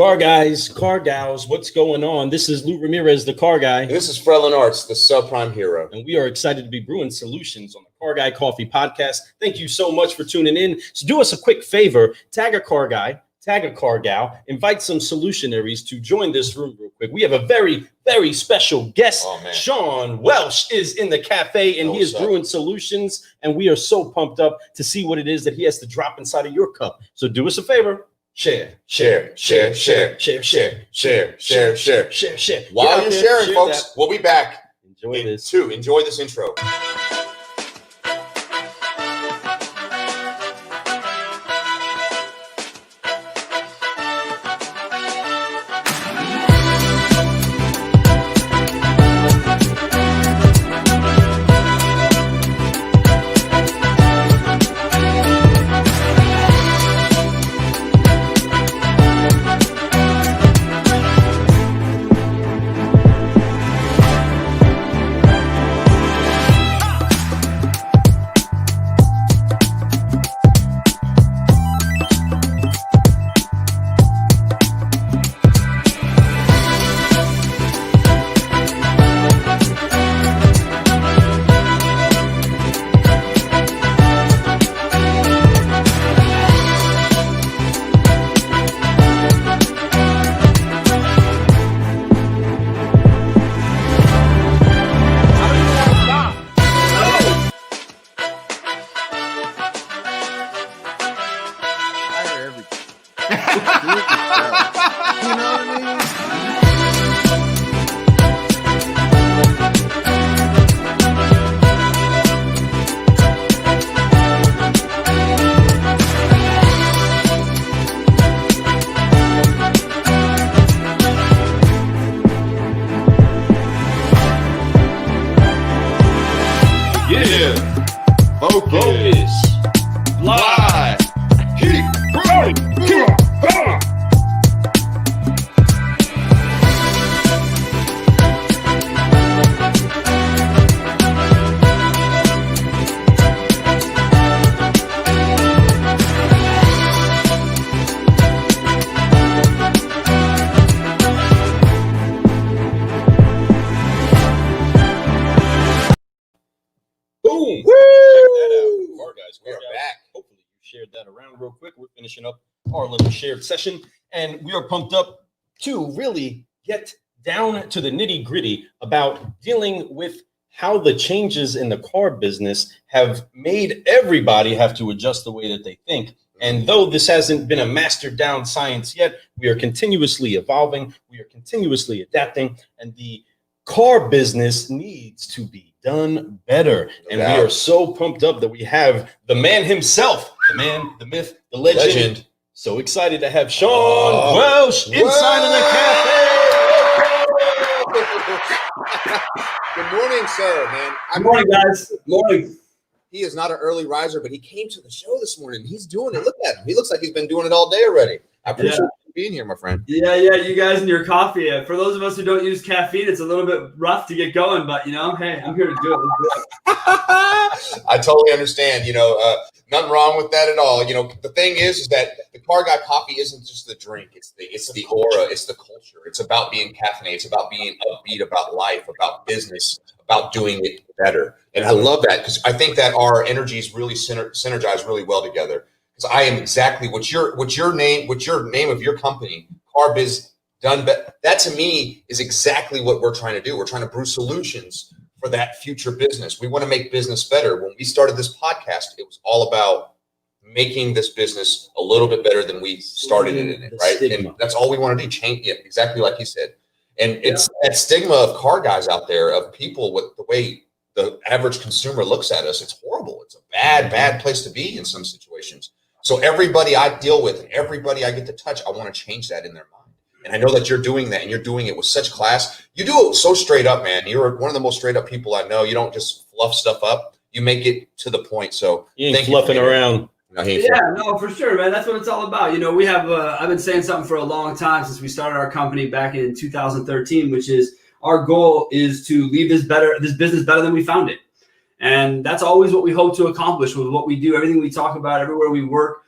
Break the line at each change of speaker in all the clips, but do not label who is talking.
Car guys, car gals, what's going on? This is Lou Ramirez, the car guy.
And this is Frelin Arts, the subprime hero.
And we are excited to be brewing solutions on the Car Guy Coffee Podcast. Thank you so much for tuning in. So do us a quick favor, tag a car guy, tag a car gal, invite some solutionaries to join this room real quick. We have a very, very special guest. Sean Welsh is in the cafe and he is brewing solutions. And we are so pumped up to see what it is that he has to drop inside of your cup. So do us a favor. Share.
While you're sharing, folks, we'll be back.
Enjoy this
intro.
Real quick, we're finishing up our little shared session and we are pumped up to really get down to the nitty gritty about dealing with how the changes in the car business have made everybody have to adjust the way that they think. And though this hasn't been a mastered down science yet, we are continuously evolving, we are continuously adapting, and the car business needs to be done better. And we are so pumped up that we have the man himself, the man, the myth, the legend. So excited to have Sean Welsh inside of the cafe.
Good morning, sir, man.
Good morning, guys. Good morning.
He is not an early riser, but he came to the show this morning. He's doing it. Look at him. He looks like he's been doing it all day already. I appreciate you being here, my friend.
Yeah, you guys and your coffee. For those of us who don't use caffeine, it's a little bit rough to get going, but hey, I'm here to do it.
I totally understand. Nothing wrong with that at all. The thing is that the Car Guy coffee isn't just the drink. It's the aura. It's the culture. It's about being caffeinated. It's about being upbeat about life, about business, about doing it better. And I love that because I think that our energies really synergize really well together. Because I am exactly what's your name of your company, Car Biz Done Better. That to me is exactly what we're trying to do. We're trying to brew solutions for that future business. We want to make business better. When we started this podcast, it was all about making this business a little bit better than we started it in it, right? Stigma. And that's all we want to do, change it, exactly like you said. And it's that stigma of car guys out there, of people with the way the average consumer looks at us. It's horrible. It's a bad place to be in some situations. So everybody I deal with and everybody I get to touch, I want to change that in their mind. And I know that you're doing that and you're doing it with such class. You do it so straight up, man. You're one of the most straight up people I know. You don't just fluff stuff up. You make it to the point. So
you ain't fluffing around.
No, for sure, man. That's what it's all about. We have, I've been saying something for a long time since we started our company back in 2013, which is our goal is to leave this business better than we found it. And that's always what we hope to accomplish with what we do, everything we talk about, everywhere we work.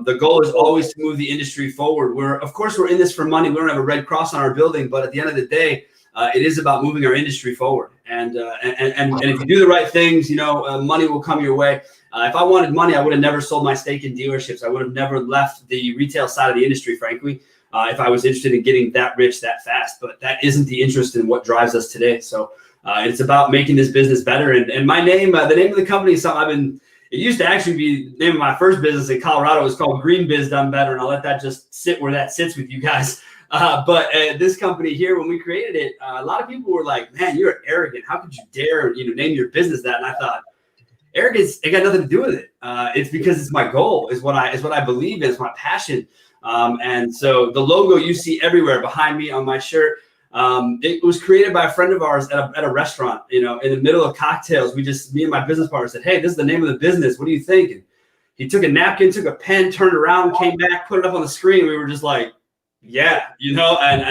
The goal is always to move the industry forward. Of course, we're in this for money. We don't have a red cross on our building, but at the end of the day, it is about moving our industry forward. And if you do the right things, money will come your way. If I wanted money, I would have never sold my stake in dealerships. I would have never left the retail side of the industry, frankly, if I was interested in getting that rich that fast. But that isn't the interest in what drives us today. So it's about making this business better. And my name, the name of the company is something it used to actually be the name of my first business in Colorado. It was called Car Biz Done Better. And I'll let that just sit where that sits with you guys. But this company here, when we created it, a lot of people were like, man, you're arrogant. How could you dare, name your business that? And I thought, arrogance, it got nothing to do with it. It's because it's my goal, is what I believe in, it's my passion. And so the logo you see everywhere behind me on my shirt, it was created by a friend of ours at a restaurant, in the middle of cocktails. Me and my business partner said, hey, this is the name of the business. What do you think? And he took a napkin, took a pen, turned around, came back, put it up on the screen. We were just like, yeah, and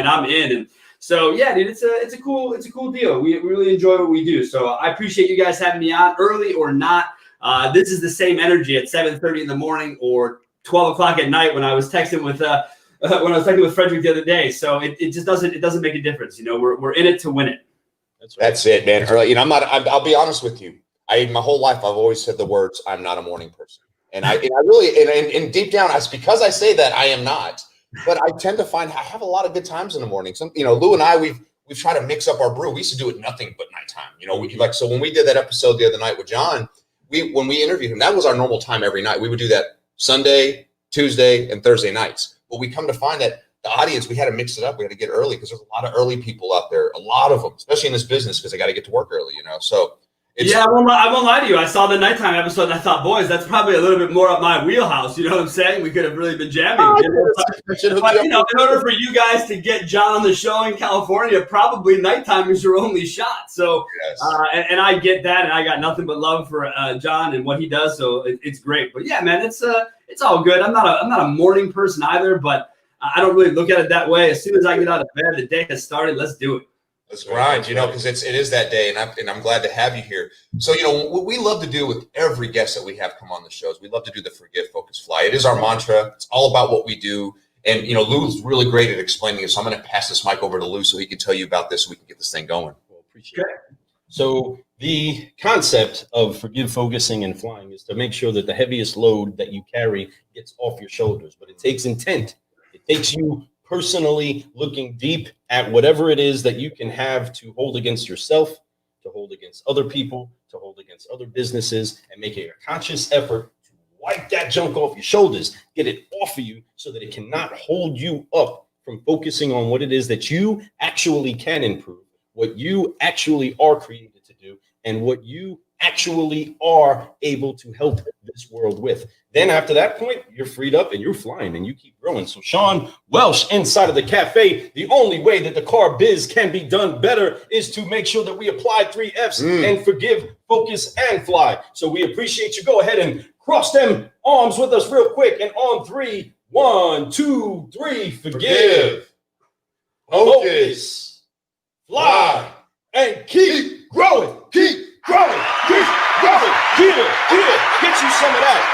I'm in. And so, yeah, dude, it's a cool deal. We really enjoy what we do. So I appreciate you guys having me on early or not. This is the same energy at 7:30 in the morning or 12 o'clock at night when I was texting with Frederick the other day. So it just doesn't make a difference. We're in it to win it.
That's it, man. I'll be honest with you. My whole life, I've always said the words, I'm not a morning person. And I really, and deep down, because I say that I am not. But I tend to find I have a lot of good times in the morning. Lou and I, we've tried to mix up our brew. We used to do it nothing but nighttime. So when we did that episode the other night with John, when we interviewed him, that was our normal time every night. We would do that Sunday, Tuesday, and Thursday nights. But we come to find that the audience, we had to mix it up. We had to get early because there's a lot of early people out there, a lot of them, especially in this business, because they got to get to work early. So.
I won't lie to you. I saw the nighttime episode and I thought, boys, that's probably a little bit more up my wheelhouse. You know what I'm saying? We could have really been jamming. But in order for you guys to get John on the show in California, probably nighttime is your only shot. So, yes. And I get that, and I got nothing but love for John and what he does. So it's great. But yeah, man, it's all good. I'm not a morning person either, but I don't really look at it that way. As soon as I get out of bed, the day has started. Let's do it.
Let's grind, because it is that day, and I'm glad to have you here. So, what we love to do with every guest that we have come on the shows, we love to do the Forgive, Focus, Fly. It is our mantra. It's all about what we do. And, Lou's really great at explaining it. So I'm going to pass this mic over to Lou so he can tell you about this so we can get this thing going.
Well, appreciate it. So the concept of forgive, focusing, and flying is to make sure that the heaviest load that you carry gets off your shoulders. But it takes intent. It takes you personally looking deep at whatever it is that you can have to hold against yourself, to hold against other people, to hold against other businesses, and making a conscious effort to wipe that junk off your shoulders, get it off of you so that it cannot hold you up from focusing on what it is that you actually can improve, what you actually are created to do, and what you actually are able to help this world with. Then after that point, you're freed up and you're flying and you keep growing. So Sean Welsh inside of the cafe, the only way that the car biz can be done better is to make sure that we apply 3 F's and forgive, focus, and fly. So we appreciate you. Go ahead and cross them arms with us real quick. And on 3, 1, 2, 3, forgive, focus, fly, and keep growing. Keep growing. Keep growing. Get you some of that.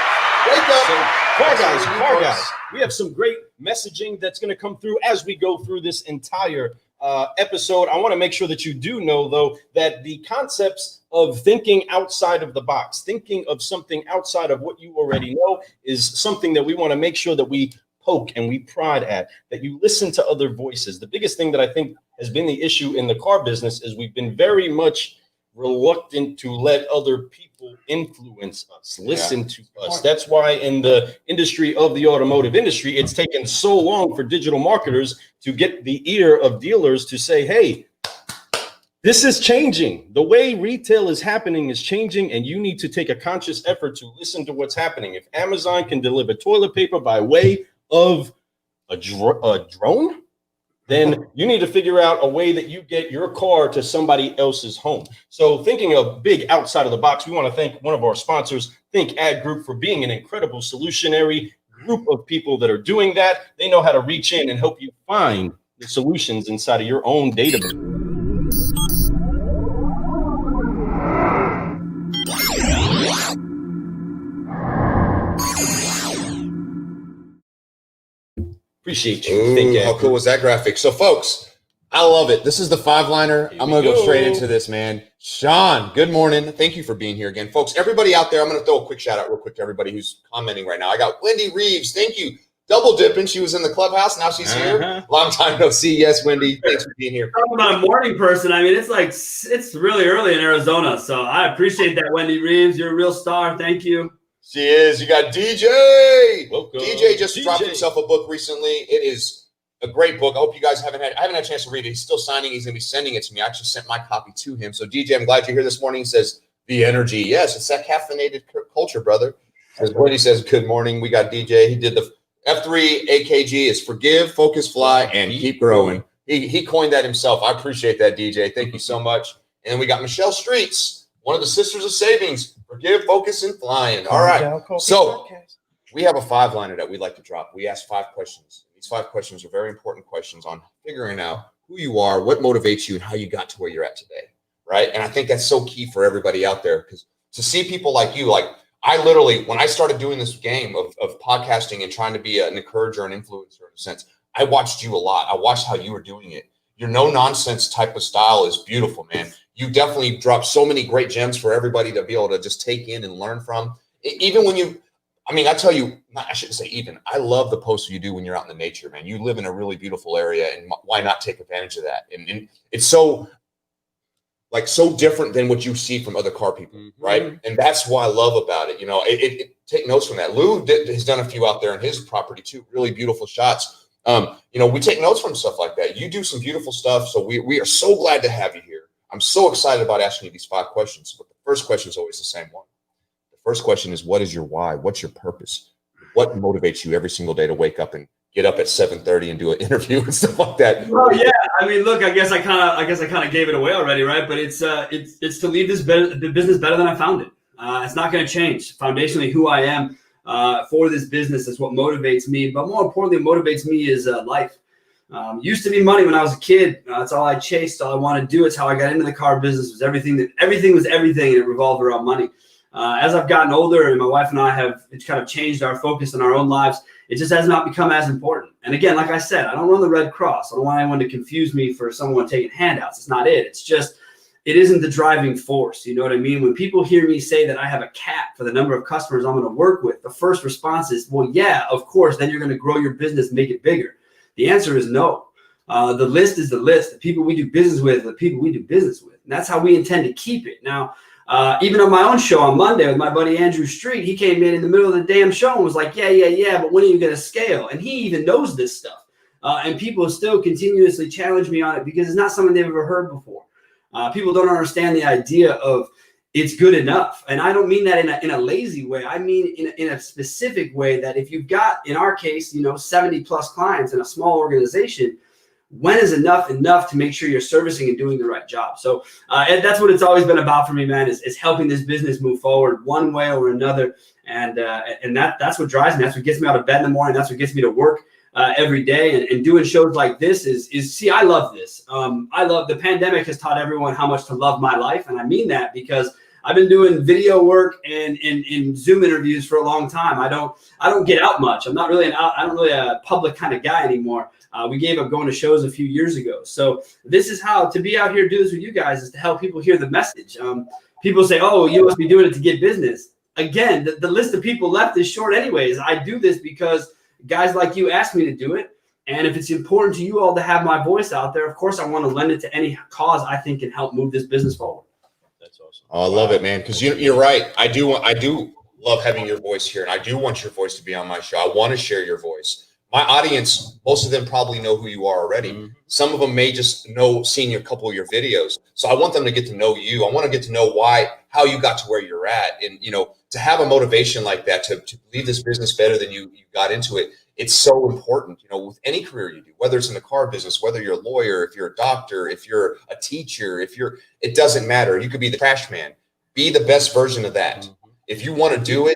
Wake up. So, car guys, we have some great messaging that's going to come through as we go through this entire episode. I want to make sure that you do know, though, that the concepts of thinking outside of the box, thinking of something outside of what you already know, is something that we want to make sure that we poke and we prod at, that you listen to other voices. The biggest thing that I think has been the issue in the car business is we've been very much reluctant to let other people influence us, listen to us. That's why in the industry of the automotive industry, it's taken so long for digital marketers to get the ear of dealers to say, hey, this is changing. The way retail is happening is changing, and you need to take a conscious effort to listen to what's happening. If Amazon can deliver toilet paper by way of a drone, then you need to figure out a way that you get your car to somebody else's home. So thinking of big outside of the box, we want to thank one of our sponsors, Think Ad Group, for being an incredible solutionary group of people that are doing that. They know how to reach in and help you find the solutions inside of your own database. Appreciate you.
Ooh, how cool was that graphic? So, folks, I love it. This is the 5-liner. I'm going to go straight into this, man. Sean, good morning. Thank you for being here again. Folks, everybody out there, I'm going to throw a quick shout out real quick to everybody who's commenting right now. I got Wendy Reeves. Thank you. Double dipping. She was in the clubhouse. Now she's here. Long time no see. Yes, Wendy. Thanks for being here.
I'm a morning person. I mean, it's really early in Arizona. So I appreciate that, Wendy Reeves. You're a real star. Thank you.
She is. You got DJ.
Welcome.
DJ just dropped himself a book recently. It is a great book. I hope you guys I haven't had a chance to read it. He's still signing. He's going to be sending it to me. I actually sent my copy to him. So DJ, I'm glad you're here this morning. He says, the energy. Yes, it's that caffeinated culture, brother. As Wendy says, good morning. We got DJ. He did the F3 AKG is forgive, focus, fly, and keep growing. He coined that himself. I appreciate that, DJ. Thank you so much. And we got Michelle Streets, one of the sisters of savings. Forgive, focus, and flying. All right. So we have a 5-liner that we'd like to drop. We ask 5 questions. These 5 questions are very important questions on figuring out who you are, what motivates you, and how you got to where you're at today. Right. And I think that's so key for everybody out there, because to see people like you, like I literally, when I started doing this game of podcasting and trying to be an encourager and influencer in a sense, I watched you a lot. I watched how you were doing it. Your no nonsense type of style is beautiful, man. You definitely dropped so many great gems for everybody to be able to just take in and learn from. Even when I tell you, I shouldn't say even, I love the posts you do when you're out in the nature, man. You live in a really beautiful area, and why not take advantage of that? And it's so different than what you see from other car people, right? And that's what I love about it. You know, take notes from that. Lou has done a few out there in his property too, really beautiful shots. We take notes from stuff like that. You do some beautiful stuff. So we are so glad to have you here. I'm so excited about asking you these 5 questions, but the first question is always the same one. The first question is, what is your why? What's your purpose? What motivates you every single day to wake up and get up at 7:30 and do an interview and stuff like that?
Well, yeah. I mean, look, I guess I kind of gave it away already, right? But it's to leave the business better than I found it. It's not going to change. Foundationally, who I am for this business is what motivates me. But more importantly, what motivates me is life. Used to be money when I was a kid. That's all I chased. All I wanted to do. It's how I got into the car business. Was everything was everything, and it revolved around money. As I've gotten older, and my wife and I have kind of changed our focus in our own lives, it just has not become as important. And again, like I said, I don't run the Red Cross. I don't want anyone to confuse me for someone taking handouts. It's not it. It's just, it isn't the driving force. You know what I mean? When people hear me say that I have a cap for the number of customers I'm going to work with, the first response is, well, yeah, of course. Then you're going to grow your business, make it bigger. The answer is no. The list is the list. The people we do business with, the people we do business with. And that's how we intend to keep it. Now, even on my own show on Monday with my buddy Andrew Street, he came in the middle of the damn show and was like, yeah, but when are you going to scale? And he even knows this stuff. And people still continuously challenge me on it because it's not something they've ever heard before. People don't understand the idea of it's good enough. And I don't mean that in a lazy way. I mean in a specific way that if you've got, in our case, 70 plus clients in a small organization, when is enough to make sure you're servicing and doing the right job? So and that's what it's always been about for me, man, is helping this business move forward one way or another. And that's what drives me. That's what gets me out of bed in the morning. That's what gets me to work every day. And doing shows like this is see, I love this. I love the pandemic has taught everyone how much to love my life. And I mean that because I've been doing video work and in Zoom interviews for a long time. I don't get out much. I'm not really a public kind of guy anymore. We gave up going to shows a few years ago. So this is how to be out here, do this with you guys, is to help people hear the message. People say, oh, you must be doing it to get business. Again, the list of people left is short anyways. I do this because guys like you asked me to do it. And if it's important to you all to have my voice out there, of course, I want to lend it to any cause I think can help move this business forward.
That's awesome.
Oh, I love it, man. Because you're right. I do love having your voice here. And I do want your voice to be on my show. I want to share your voice. My audience, most of them probably know who you are already. Mm-hmm. Some of them may just seen a couple of your videos. So I want them to get to know you. I want to get to know how you got to where you're at. And, to have a motivation like that, to leave this business better than you got into it, it's so important, with any career you do, whether it's in the car business, whether you're a lawyer, if you're a doctor, if you're a teacher, it doesn't matter. You could be the trash man. Be the best version of that. Mm-hmm. If you want to do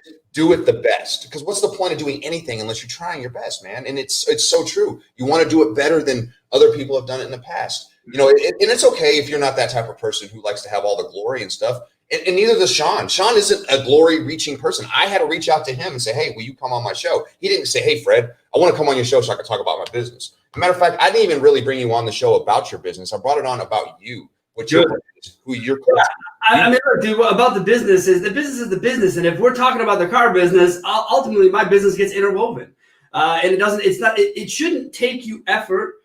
it the best, because what's the point of doing anything unless you're trying your best, man? And it's so true. You want to do it better than other people have done it in the past. And it's okay if you're not that type of person who likes to have all the glory and stuff. And neither does Sean. Sean isn't a glory reaching person. I had to reach out to him and say, hey, will you come on my show? He didn't say, hey, Fred, I want to come on your show so I can talk about my business. As a matter of fact, I didn't even really bring you on the show about your business. I brought it on about you, what your business, who you're close to.
I mean, look, dude, about the business is the business. And if we're talking about the car business, ultimately my business gets interwoven. And it shouldn't take you effort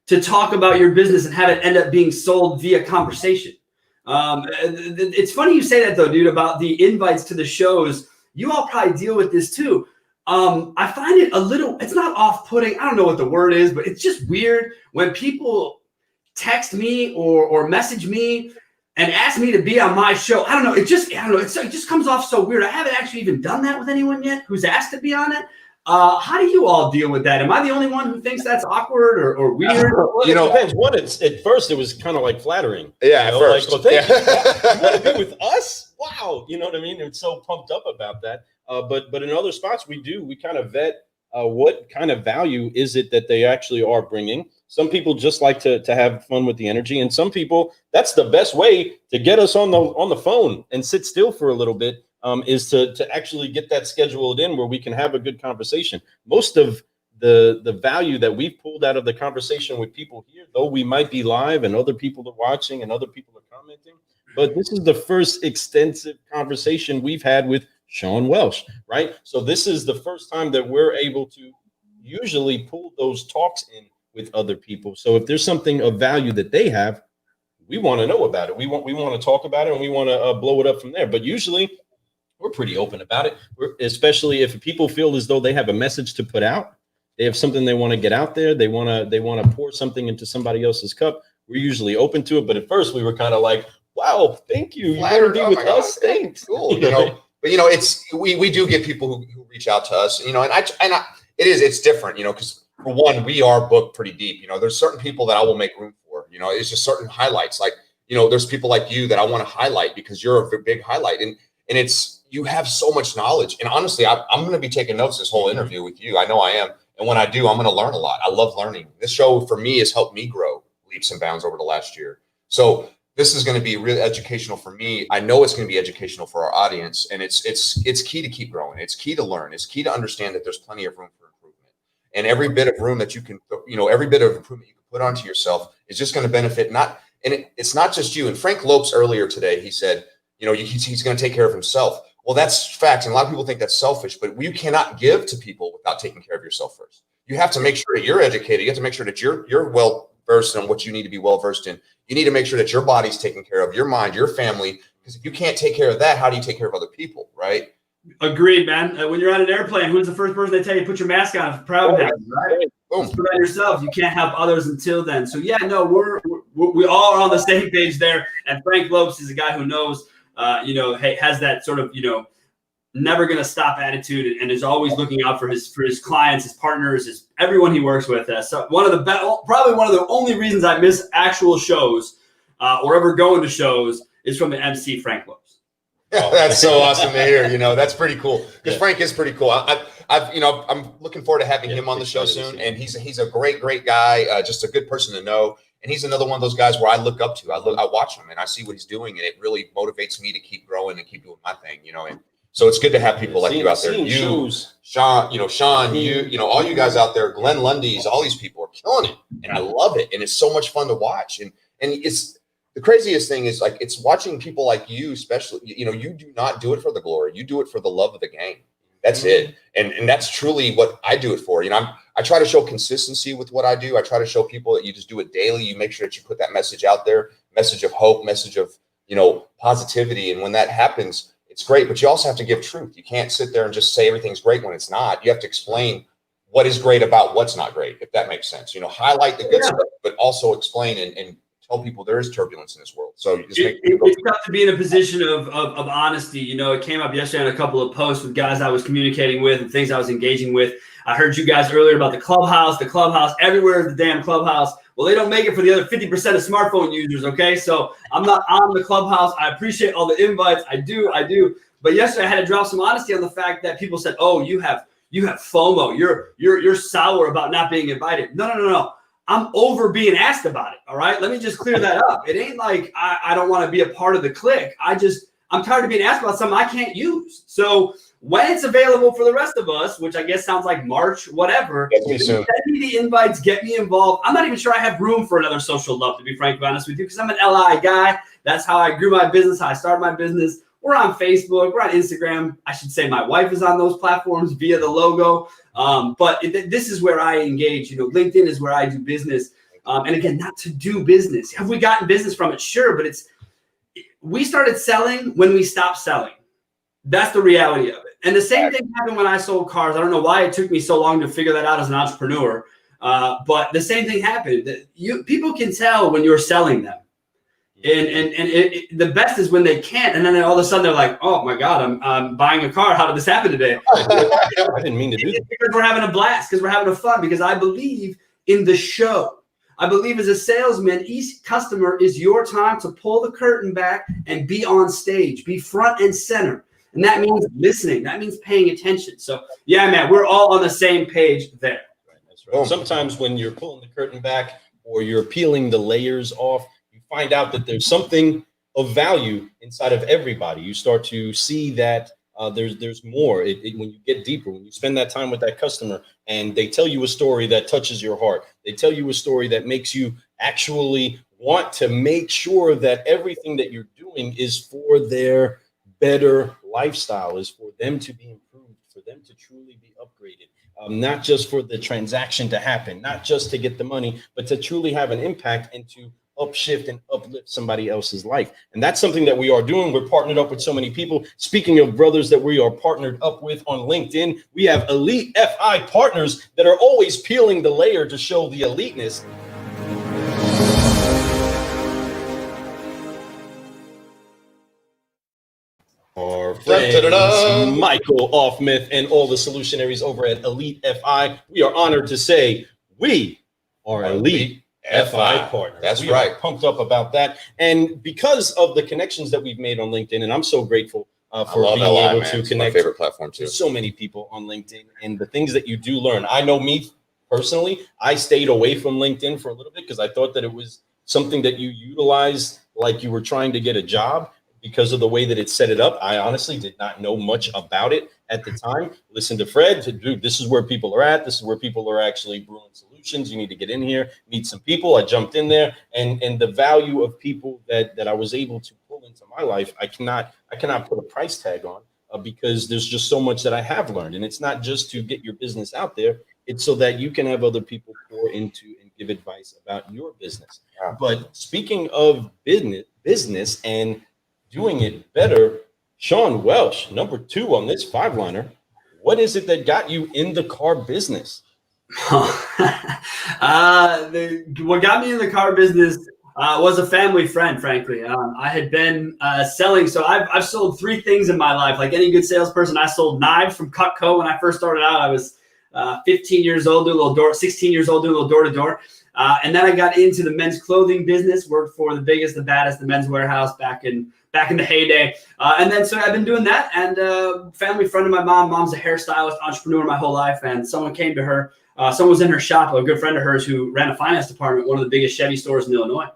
to talk about your business and have it end up being sold via conversation. It's funny you say that though, dude, about the invites to the shows. You all probably deal with this too. I find it it's not off-putting. I don't know what the word is, but it's just weird when people text me or message me and ask me to be on my show. I don't know. It just comes off so weird. I haven't actually even done that with anyone yet who's asked to be on it. How do you all deal with that? Am I the only one who thinks that's awkward or weird?
Well, it depends. One, at first it was kind of like flattering.
Yeah, at first.
Like, well, thank you. You want to be with us? Wow. You know what I mean? It's so pumped up about that. But in other spots we kind of vet what kind of value is it that they actually are bringing. Some people just like to have fun with the energy, and some people, that's the best way to get us on the phone and sit still for a little bit. Is to actually get that scheduled in where we can have a good conversation. Most of the value that we've pulled out of the conversation with people here, though we might be live and other people are watching and other people are commenting, but this is the first extensive conversation we've had with Sean Welsh, right? So this is the first time that we're able to usually pull those talks in with other people. So if there's something of value that they have, we want to know about it. We want to talk about it, and we want to blow it up from there. But usually we're pretty open about it, especially if people feel as though they have a message to put out. They have something they want to get out there. They want to pour something into somebody else's cup. We're usually open to it. But at first we were kind of like, wow, thank you. You want to be with us? Thanks.
Cool. But it's we do get people who reach out to us, and it's different, because for one, we are booked pretty deep. There's certain people that I will make room for. It's just certain highlights. Like, there's people like you that I want to highlight because you're a big highlight, and you have so much knowledge. And honestly, I'm going to be taking notes this whole interview with you. I know I am. And when I do, I'm going to learn a lot. I love learning. This show for me has helped me grow leaps and bounds over the last year. So this is going to be really educational for me. I know it's going to be educational for our audience. And it's key to keep growing. It's key to learn. It's key to understand that there's plenty of room for improvement. And every bit of room that you can, every bit of improvement you can put onto yourself is just going to benefit it's not just you. And Frank Lopes earlier today, he said, he's going to take care of himself. Well, that's fact. And a lot of people think that's selfish, but you cannot give to people without taking care of yourself first. You have to make sure that you're educated. You have to make sure that you're well versed in what you need to be well versed in. You need to make sure that your body's taken care of, your mind, your family. Because if you can't take care of that, how do you take care of other people, right?
Agreed, man. When you're on an airplane, who's the first person they tell you put your mask on? Proud of right? Boom. Just put it on yourself. You can't help others until then. So yeah, no, we all are on the same page there. And Frank Lopes is a guy who knows. Has that sort of, never going to stop attitude and is always looking out for his clients, his partners, everyone he works with. So probably one of the only reasons I miss actual shows or ever going to shows is from the MC Frank Lopes.
Yeah, that's so awesome to hear. That's pretty cool because Frank is pretty cool. I'm looking forward to having him on the show soon. And he's a great guy, just a good person to know. And he's another one of those guys where I look up to. I watch him and I see what he's doing, and it really motivates me to keep growing and keep doing my thing. And so it's good to have people like you out there. You, Sean, Sean, all you guys out there, Glenn Lundy's, all these people are killing it, and I love it, and it's so much fun to watch. And it's the craziest thing is it's watching people like you, especially. You do not do it for the glory. You do it for the love of the game. That's it. And that's truly what I do it for. I try to show consistency with what I do. I try to show people that you just do it daily. You make sure that you put that message out there, message of hope, message of, positivity. And when that happens, it's great, but you also have to give truth. You can't sit there and just say everything's great when it's not. You have to explain what is great about what's not great, if that makes sense. Highlight the good stuff, but also explain and tell people there is turbulence in this world. So
it's tough to be in a position of honesty. It came up yesterday on a couple of posts with guys I was communicating with and things I was engaging with. I heard you guys earlier about the clubhouse, everywhere is the damn clubhouse. Well, they don't make it for the other 50% of smartphone users. Okay. So I'm not on the clubhouse. I appreciate all the invites. I do. But yesterday I had to drop some honesty on the fact that people said, oh, you have FOMO. You're sour about not being invited. No. I'm over being asked about it. All right. Let me just clear that up. It ain't like I don't want to be a part of the clique. I'm tired of being asked about something I can't use. So when it's available for the rest of us, which I guess sounds like March, whatever, send me the invites, get me involved. I'm not even sure I have room for another social love, to be frankly honest with you, because I'm an LI guy. That's how I grew my business, how I started my business. We're on Facebook, we're on Instagram. I should say my wife is on those platforms via the logo. But this is where I engage. LinkedIn is where I do business. And again, not to do business. Have we gotten business from it? Sure, but we started selling when we stopped selling. That's the reality of it. And the same thing happened when I sold cars. I don't know why it took me so long to figure that out as an entrepreneur. But the same thing happened. People can tell when you're selling them. And the best is when they can't. And then all of a sudden they're like, oh my God, I'm buying a car. How did this happen today?
I didn't mean to do that.
Because we're having a blast, because we're having a fun, because I believe in the show. I believe as a salesman, each customer is your time to pull the curtain back and be on stage, be front and center. And that means listening. That means paying attention. So yeah, man, we're all on the same page there.
Right, that's right. Sometimes when you're pulling the curtain back or you're peeling the layers off, you find out that there's something of value inside of everybody. You start to see that there's more. When you get deeper, when you spend that time with that customer and they tell you a story that touches your heart, they tell you a story that makes you actually want to make sure that everything that you're doing is for their better lifestyle, is for them to be improved, for them to truly be upgraded, not just for the transaction to happen, not just to get the money, but to truly have an impact and to upshift and uplift somebody else's life. And that's something that we are doing. We're partnered up with so many people. Speaking of brothers that we are partnered up with on LinkedIn, we have elite FI partners that are always peeling the layer to show the eliteness. Our friends Michael Offmith and all the solutionaries over at Elite FI. We are honored to say we are Elite FI partners.
That's
we
right.
Are pumped up about that. And because of the connections that we've made on LinkedIn, and I'm so grateful for being able to connect.
My favorite platform too.
With so many people on LinkedIn and the things that you do learn. I know me personally, I stayed away from LinkedIn for a little bit because I thought that it was something that you utilized like you were trying to get a job because of the way that it set it up. I honestly did not know much about it at the time. Listen to Fred, dude, this is where people are at. This is where people are actually brewing solutions. You need to get in here, meet some people. I jumped in there, and the value of people that I was able to pull into my life, I cannot put a price tag on because there's just so much that I have learned. And it's not just to get your business out there. It's so that you can have other people pour into and give advice about your business. Yeah. But speaking of business and doing it better, Sean Welsh, number 2 on this 5-liner. What is it that got you in the car business?
What got me in the car business was a family friend, frankly. I had been selling. So I've sold 3 things in my life. Like any good salesperson, I sold knives from Cutco. When I first started out, I was 15 years old, doing a little door, 16 years old, doing a little door-to-door. And then I got into the men's clothing business, worked for the biggest, the baddest, the Men's Warehouse back in the heyday. And then so I've been doing that. And family friend of my mom's a hairstylist, entrepreneur my whole life. And someone came to her. Someone was in her shop, a good friend of hers who ran a finance department, one of the biggest Chevy stores in Illinois.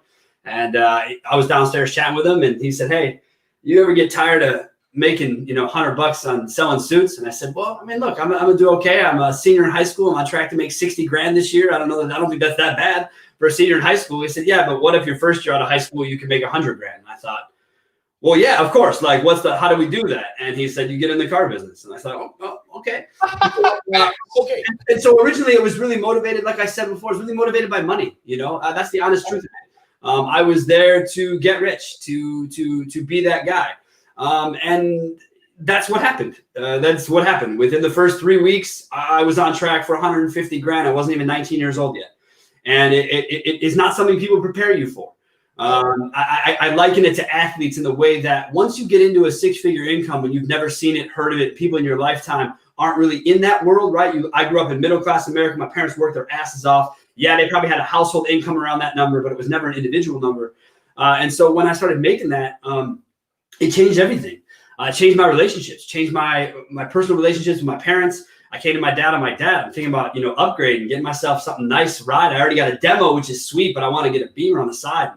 And I was downstairs chatting with him. And he said, hey, you ever get tired of making, $100 on selling suits? And I said, well, I mean, look, I'm gonna do okay. I'm a senior in high school. I'm on track to make $60,000 this year. I don't think that's that bad for a senior in high school. He said, yeah, but what if your first year out of high school, you can make $100,000? And I thought, well, yeah, of course. Like, how do we do that? And he said, you get in the car business. And I thought, oh okay. Okay. And so originally it was really motivated, like I said before, it was really motivated by money. That's the honest truth of it. I was there to get rich, to be that guy. And that's what happened. Within the first 3 weeks, I was on track for $150,000. I wasn't even 19 years old yet. And it is not something people prepare you for. I liken it to athletes in the way that once you get into a 6-figure income and you've never seen it, heard of it, people in your lifetime aren't really in that world, right? I grew up in middle-class America. My parents worked their asses off. Yeah, they probably had a household income around that number, but it was never an individual number. And so when I started making that, it changed everything. It changed my relationships, changed my personal relationships with my parents. I came to my dad. I'm thinking about, upgrading, getting myself something nice to ride. I already got a demo, which is sweet, but I want to get a Beamer on the side.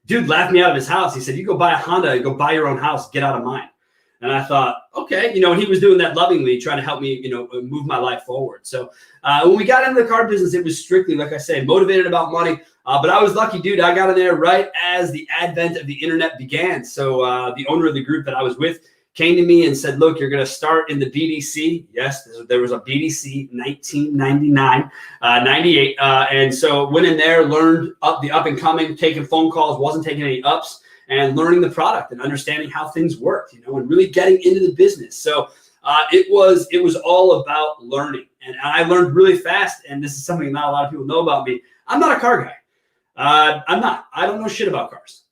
Dude laughed me out of his house. He said, you go buy a Honda, go buy your own house, get out of mine. And I thought, okay, and he was doing that lovingly, trying to help me, move my life forward. So when we got into the car business, it was strictly, like I say, motivated about money. But I was lucky, dude. I got in there right as the advent of the internet began. So the owner of the group that I was with came to me and said, look, you're going to start in the BDC. Yes, there was a BDC 1999, 98. And so went in there, learned the up and coming, taking phone calls, wasn't taking any ups, and learning the product and understanding how things worked, and really getting into the business. So it was all about learning. And I learned really fast. And this is something not a lot of people know about me. I'm not a car guy. I'm not. I don't know shit about cars.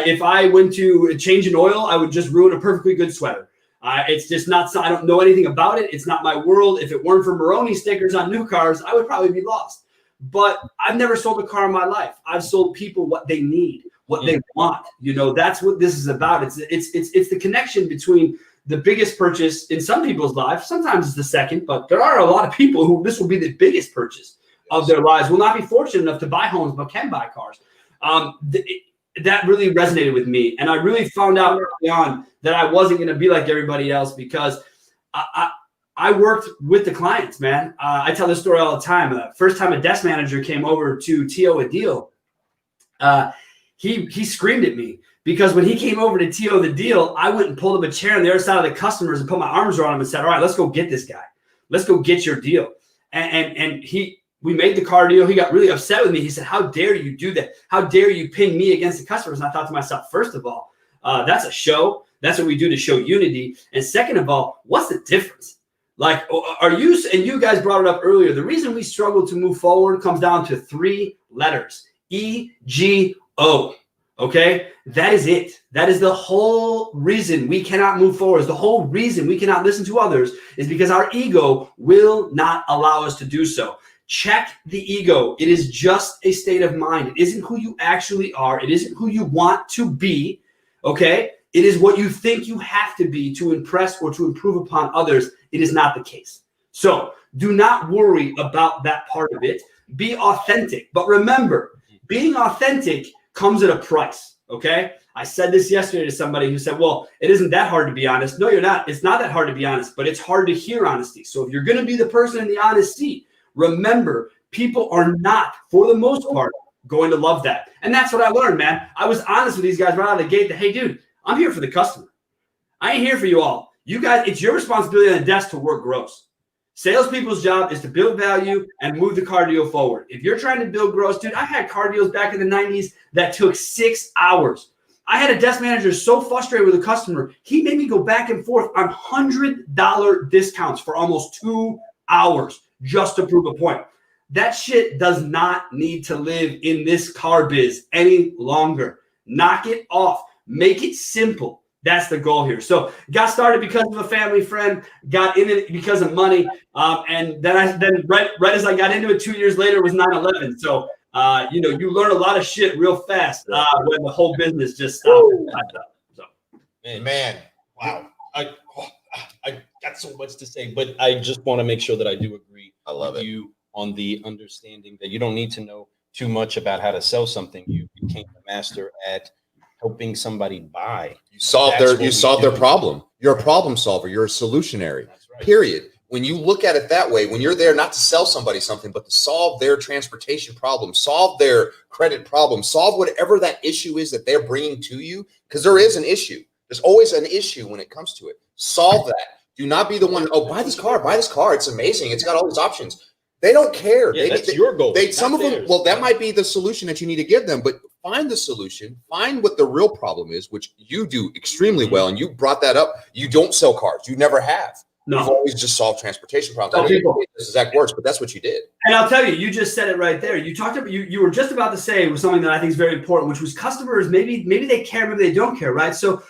If I went to change an oil, I would just ruin a perfectly good sweater. It's just not. I don't know anything about it. It's not my world. If it weren't for Maroni stickers on new cars, I would probably be lost. But I've never sold a car in my life. I've sold people what they need, what they want. That's what this is about. It's the connection between the biggest purchase in some people's lives. Sometimes it's the second, but there are a lot of people who this will be the biggest purchase of their lives, will not be fortunate enough to buy homes, but can buy cars. That really resonated with me. And I really found out early on that I wasn't going to be like everybody else, because I worked with the clients, man. I tell this story all the time. First time a desk manager came over to TO a deal, he screamed at me, because when he came over to TO the deal, I went and pulled up a chair on the other side of the customers and put my arms around him and said, all right, let's go get this guy. Let's go get your deal. And we made the car deal. He got really upset with me. He said, how dare you do that? How dare you pin me against the customers? And I thought to myself, first of all, that's a show. That's what we do to show unity. And second of all, what's the difference? Like, and you guys brought it up earlier, the reason we struggle to move forward comes down to 3 letters, EGO. Okay, that is it. That is the whole reason we cannot move forward. The whole reason we cannot listen to others is because our ego will not allow us to do so. Check the ego. It is just a state of mind. It isn't who you actually are. It isn't who you want to be. Okay, it is what you think you have to be to impress or to improve upon others. It is not the case. So do not worry about that part of it. Be authentic. But remember, being authentic comes at a price, okay? I said this yesterday to somebody who said, well, it isn't that hard to be honest. No, you're not. It's not that hard to be honest, but it's hard to hear honesty. So if you're going to be the person in the honest seat, remember, people are not, for the most part, going to love that. And that's what I learned, man. I was honest with these guys right out of the gate that, hey, dude, I'm here for the customer. I ain't here for you all. You guys, it's your responsibility on the desk to work gross. Salespeople's job is to build value and move the car deal forward. If you're trying to build gross, dude, I had car deals back in the 90s that took 6 hours. I had a desk manager so frustrated with a customer, he made me go back and forth on $100 discounts for almost 2 hours just to prove a point. That shit does not need to live in this car biz any longer. Knock it off. Make it simple. That's the goal here. So got started because of a family friend, got in it because of money. And then right as I got into it 2 years later was 9/11. So, you learn a lot of shit real fast when the whole business just stopped. So,
man, wow.
I got so much to say, but I just want to make sure that I do agree with you on the understanding that you don't need to know too much about how to sell something. You became a master at helping somebody buy.
You solve their problem. You're a problem solver. You're a solutionary. That's right. Period. When you look at it that way, when you're there not to sell somebody something, but to solve their transportation problem, solve their credit problem, solve whatever that issue is that they're bringing to you, because there is an issue. There's always an issue when it comes to it. Solve that. Do not be the one, buy this car. It's amazing. It's got all these options. They don't care.
Yeah, that's your goal.
Some of them, that might be the solution that you need to give them, but find the solution, find what the real problem is, which you do extremely well. And you brought that up. You don't sell cars. You never have.
No.
You've always just solved transportation problems. This exact words, but that's what you did.
And I'll tell you, you just said it right there. You talked about, you were just about to say was something that I think is very important, which was customers, maybe they care, maybe they don't care, right? So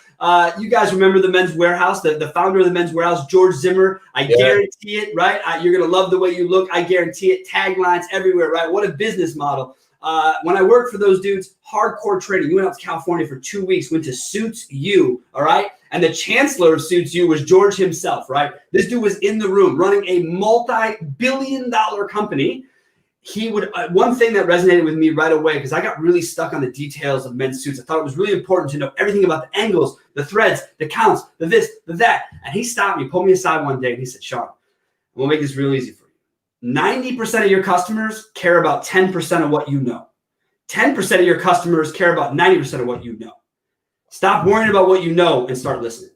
you guys remember the Men's Warehouse, the founder of the Men's Warehouse, George Zimmer. I guarantee it, right? You're going to love the way you look. I guarantee it. Taglines everywhere, right? What a business model. When I worked for those dudes, hardcore training. You went out to California for 2 weeks, went to Suits U, all right? And the chancellor of Suits U was George himself, right? This dude was in the room running a multi-billion-dollar company. he would, one thing that resonated with me right away, because I got really stuck on the details of men's suits. I thought it was really important to know everything about the angles, the threads, the counts, the this, the that. And he stopped me, pulled me aside one day, and he said, Sean, we'll make this real easy for you. 90% of your customers care about 10% of what you know. 10% of your customers care about 90% of what you know. Stop worrying about what you know and start listening.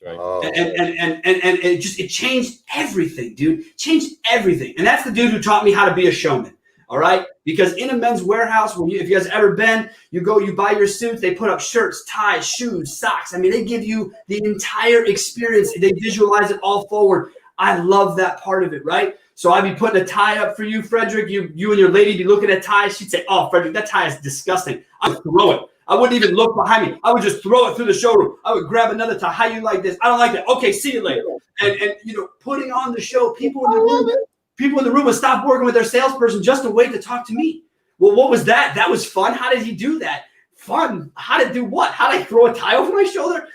Right.
And it changed everything, dude. Changed everything. And that's the dude who taught me how to be a showman. All right. Because in a men's warehouse, if you guys ever been, you buy your suits, they put up shirts, ties, shoes, socks. I mean, they give you the entire experience. They visualize it all forward. I love that part of it. Right. So I'd be putting a tie up for you, Frederick. You and your lady be looking at ties. She'd say, oh, Frederick, that tie is disgusting. I'd throw it. I wouldn't even look behind me. I would just throw it through the showroom. I would grab another tie. How you like this? I don't like that. Okay, see you later. And putting on the show, people in the room would stop working with their salesperson just to wait to talk to me. Well, what was that? That was fun. How did he do that? Fun. How to do what? How did I throw a tie over my shoulder?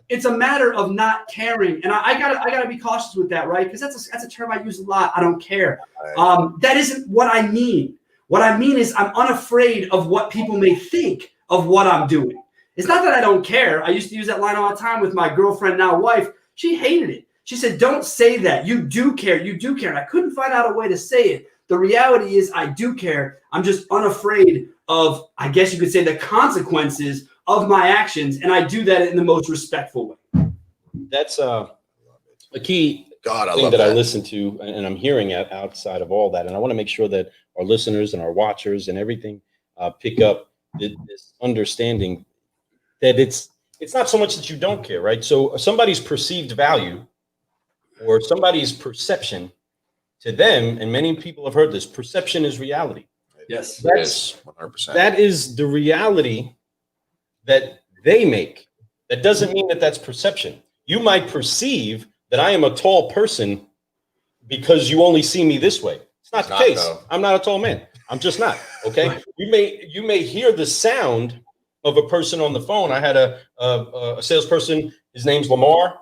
It's a matter of not caring, and I gotta be cautious with that, right? Because that's a term I use a lot. I don't care. That isn't what I mean. What I mean is I'm unafraid of what people may think of what I'm doing. It's not that I don't care. I used to use that line all the time with my girlfriend, now wife. She hated it. She said, don't say that. You do care. You do care. And I couldn't find out a way to say it. The reality is I do care. I'm just unafraid of, I guess you could say, the consequences of my actions. And I do that in the most respectful way.
That's a key thing that I listen to and I'm hearing outside of all that. And I want to make sure that our listeners and our watchers and everything pick up this understanding that it's not so much that you don't care, right? So somebody's perceived value or somebody's perception to them, and many people have heard this, perception is reality.
Yes,
that's
100%.
That is the reality that they make. That doesn't mean that that's perception. You might perceive that I am a tall person because you only see me this way. It's not the case. Though. I'm not a tall man. I'm just not. Okay. You may hear the sound of a person on the phone. I had a salesperson. His name's Lamar.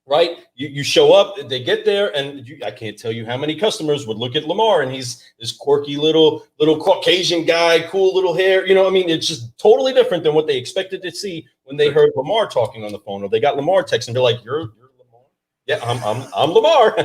Right. You show up. They get there, and I can't tell you how many customers would look at Lamar, and he's this quirky little Caucasian guy, cool little hair. You know, I mean, it's just totally different than what they expected to see when they heard Lamar talking on the phone, or they got Lamar text, and they're like, "You're Lamar." Yeah, I'm Lamar,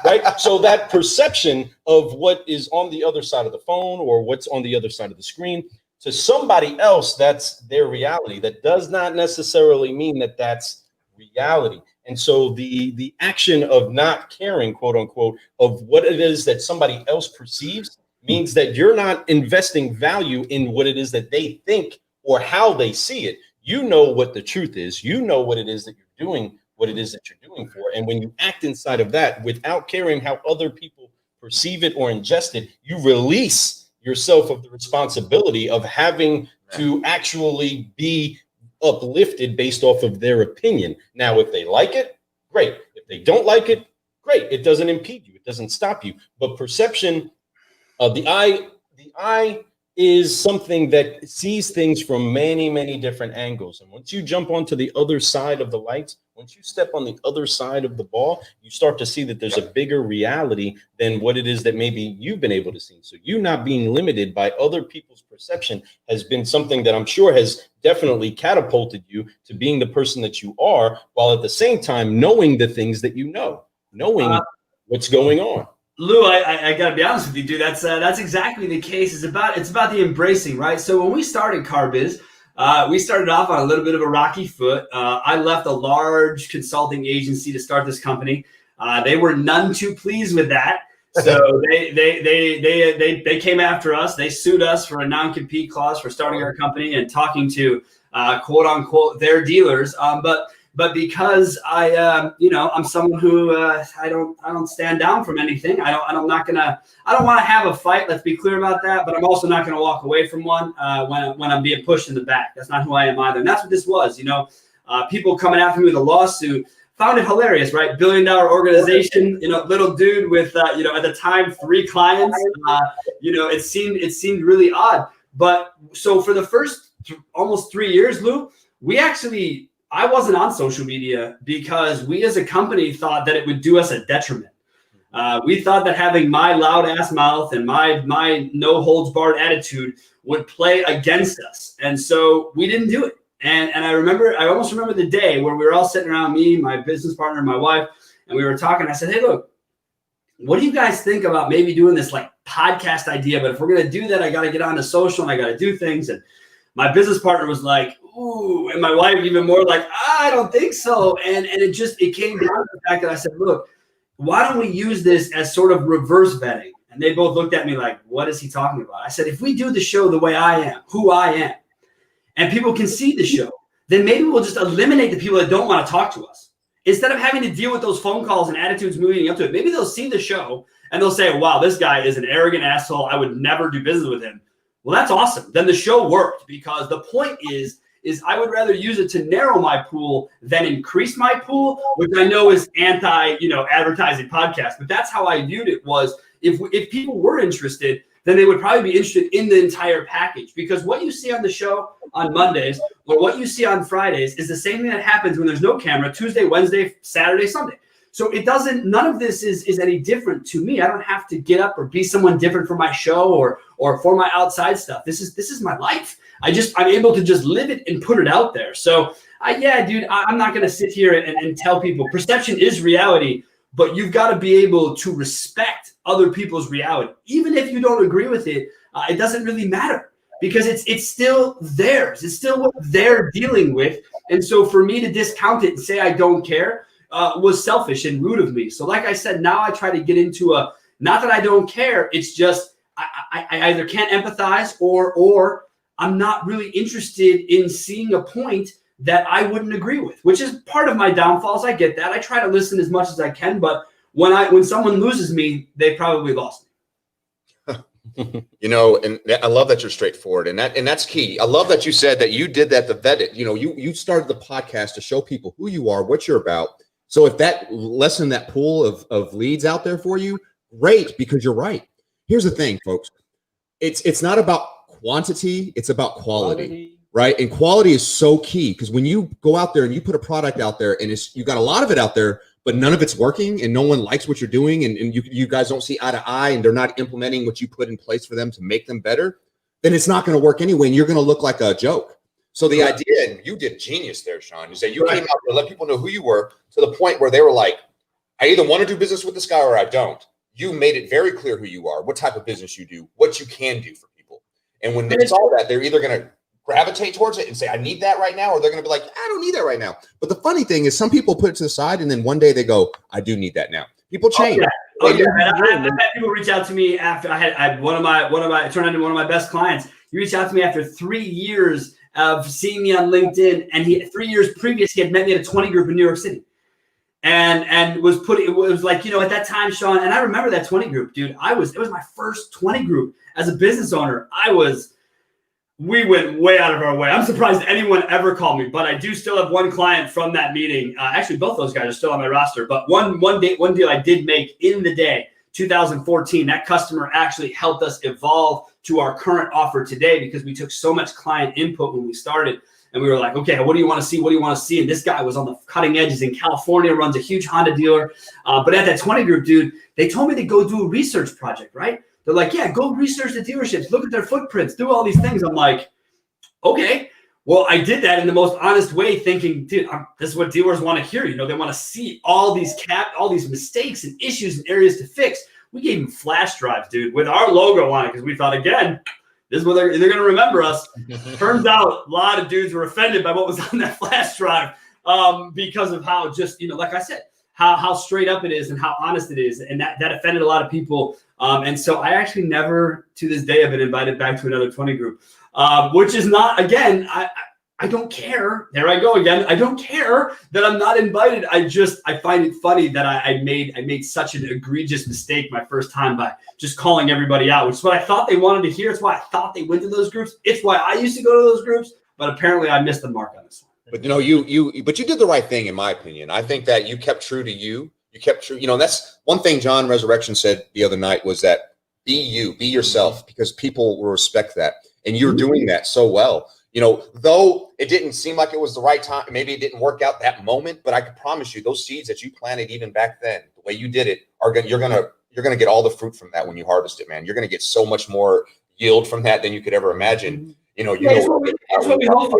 right? So that perception of what is on the other side of the phone or what's on the other side of the screen to somebody else, that's their reality. That does not necessarily mean that that's reality. And so the action of not caring, quote unquote, of what it is that somebody else perceives means that you're not investing value in what it is that they think or how they see it. You know what the truth is. You know what it is that you're doing, what it is that you're doing for. And when you act inside of that without caring how other people perceive it or ingest it, you release yourself of the responsibility of having to actually be uplifted based off of their opinion. Now, if they like it, great. If they don't like it, great. It doesn't impede you. It doesn't stop you. But perception of the eye is something that sees things from many, many different angles. And once you jump onto the other side of the lights, once you step on the other side of the ball, you start to see that there's a bigger reality than what it is that maybe you've been able to see. So you not being limited by other people's perception has been something that I'm sure has definitely catapulted you to being the person that you are, while at the same time knowing the things that you know, knowing what's going on.
Lou, I gotta be honest with you, dude. That's exactly the case. It's about the embracing, right? So when we started Car Biz, we started off on a little bit of a rocky foot. I left a large consulting agency to start this company. They were none too pleased with that, so they came after us. They sued us for a non-compete clause for starting our company and talking to quote unquote their dealers. But because I'm someone who I don't stand down from anything. I don't want to have a fight. Let's be clear about that. But I'm also not going to walk away from one when I'm being pushed in the back. That's not who I am either. And that's what this was. People coming after me with a lawsuit. Found it hilarious, right? $1 billion organization. Little dude with at the time 3 clients. It seemed really odd. But so for the first almost 3 years, Lou, I wasn't on social media because we as a company thought that it would do us a detriment. We thought that having my loud ass mouth and my no holds barred attitude would play against us. And so we didn't do it. And I almost remember the day where we were all sitting around, me, my business partner, and my wife, and we were talking. I said, hey, look, what do you guys think about maybe doing this like podcast idea? But if we're going to do that, I got to get onto social and I got to do things. And my business partner was like, ooh, and my wife even more like, I don't think so. And it came down to the fact that I said, look, why don't we use this as sort of reverse vetting? And they both looked at me like, what is he talking about? I said, if we do the show the way I am, who I am, and people can see the show, then maybe we'll just eliminate the people that don't want to talk to us. Instead of having to deal with those phone calls and attitudes moving up to it, maybe they'll see the show and they'll say, wow, this guy is an arrogant asshole. I would never do business with him. Well, that's awesome. Then the show worked, because the point is I would rather use it to narrow my pool than increase my pool, which I know is advertising podcast. But that's how I viewed it, was if people were interested, then they would probably be interested in the entire package, because what you see on the show on Mondays or what you see on Fridays is the same thing that happens when there's no camera, Tuesday, Wednesday, Saturday, Sunday. So none of this is any different to me. I don't have to get up or be someone different for my show or for my outside stuff. This is my life. I'm able to just live it and put it out there. So I'm not going to sit here and tell people perception is reality, but you've got to be able to respect other people's reality. Even if you don't agree with it, it doesn't really matter, because it's still theirs. It's still what they're dealing with. And so for me to discount it and say I don't care was selfish and rude of me. So like I said, now I try to get into not that I don't care. It's just I either can't empathize or I'm not really interested in seeing a point that I wouldn't agree with, which is part of my downfalls. I get that. I try to listen as much as I can, but when someone loses me, they probably lost me.
And I love that you're straightforward, and that's key. I love that you said that you did that to vet it. You started the podcast to show people who you are, what you're about. So if that lessened that pool of leads out there for you, great, because you're right. Here's the thing, folks. It's not about quantity, it's about quality. Right? And quality is so key, because when you go out there and you put a product out there and you got a lot of it out there, but none of it's working and no one likes what you're doing, and you guys don't see eye to eye, and they're not implementing what you put in place for them to make them better, then it's not going to work anyway, and you're going to look like a joke. So the idea, and you did genius there, Sean. You said you came out there, let people know who you were, to the point where they were like, I either want to do business with this guy or I don't. You made it very clear who you are, what type of business you do, what you can do for people. And when they saw that, they're either going to gravitate towards it and say, I need that right now, or they're going to be like, I don't need that right now. But the funny thing is, some people put it to the side, and then one day they go, I do need that now. People change.
I've had people reach out to me after I had one of my it turned into one of my best clients. He reached out to me after 3 years of seeing me on LinkedIn, and 3 years previous, he had met me at a 20 group in New York City. And it was like, at that time, Sean, and I remember that 20 group, dude. It was my first 20 group as a business owner. We went way out of our way. I'm surprised anyone ever called me, but I do still have one client from that meeting. Actually, both those guys are still on my roster, but one deal I did make in the day, 2014, that customer actually helped us evolve to our current offer today, because we took so much client input when we started. And we were like, okay, what do you want to see? What do you want to see? And this guy was on the cutting edge. He's in California, runs a huge Honda dealer. But at that 20 group, dude, they told me to go do a research project, right? They're like, yeah, go research the dealerships, look at their footprints, do all these things. I'm like, okay. Well, I did that in the most honest way, thinking, dude, this is what dealers want to hear. They want to see all these mistakes and issues and areas to fix. We gave them flash drives, dude, with our logo on it, because we thought, again, this is what they're going to remember us. Turns out a lot of dudes were offended by what was on that flash drive because of how just, like I said, how straight up it is and how honest it is. And that offended a lot of people. And so I actually never, to this day, have been invited back to another 20 group, which is not, again, I don't care. There I go again. I don't care that I'm not invited. I find it funny that I made such an egregious mistake my first time by just calling everybody out, which is what I thought they wanted to hear. It's why I thought they went to those groups. It's why I used to go to those groups, but apparently I missed the mark on this one.
But you did the right thing, in my opinion. I think that you kept true to you. You kept true. That's one thing John Resurrection said the other night, was that be you, be yourself, because people will respect that. And you're doing that so well. Though it didn't seem like it was the right time, maybe it didn't work out that moment, but I can promise you those seeds that you planted even back then, the way you did it, you're gonna get all the fruit from that when you harvest it, man. You're gonna get so much more yield from that than you could ever imagine.
It's what we hope for.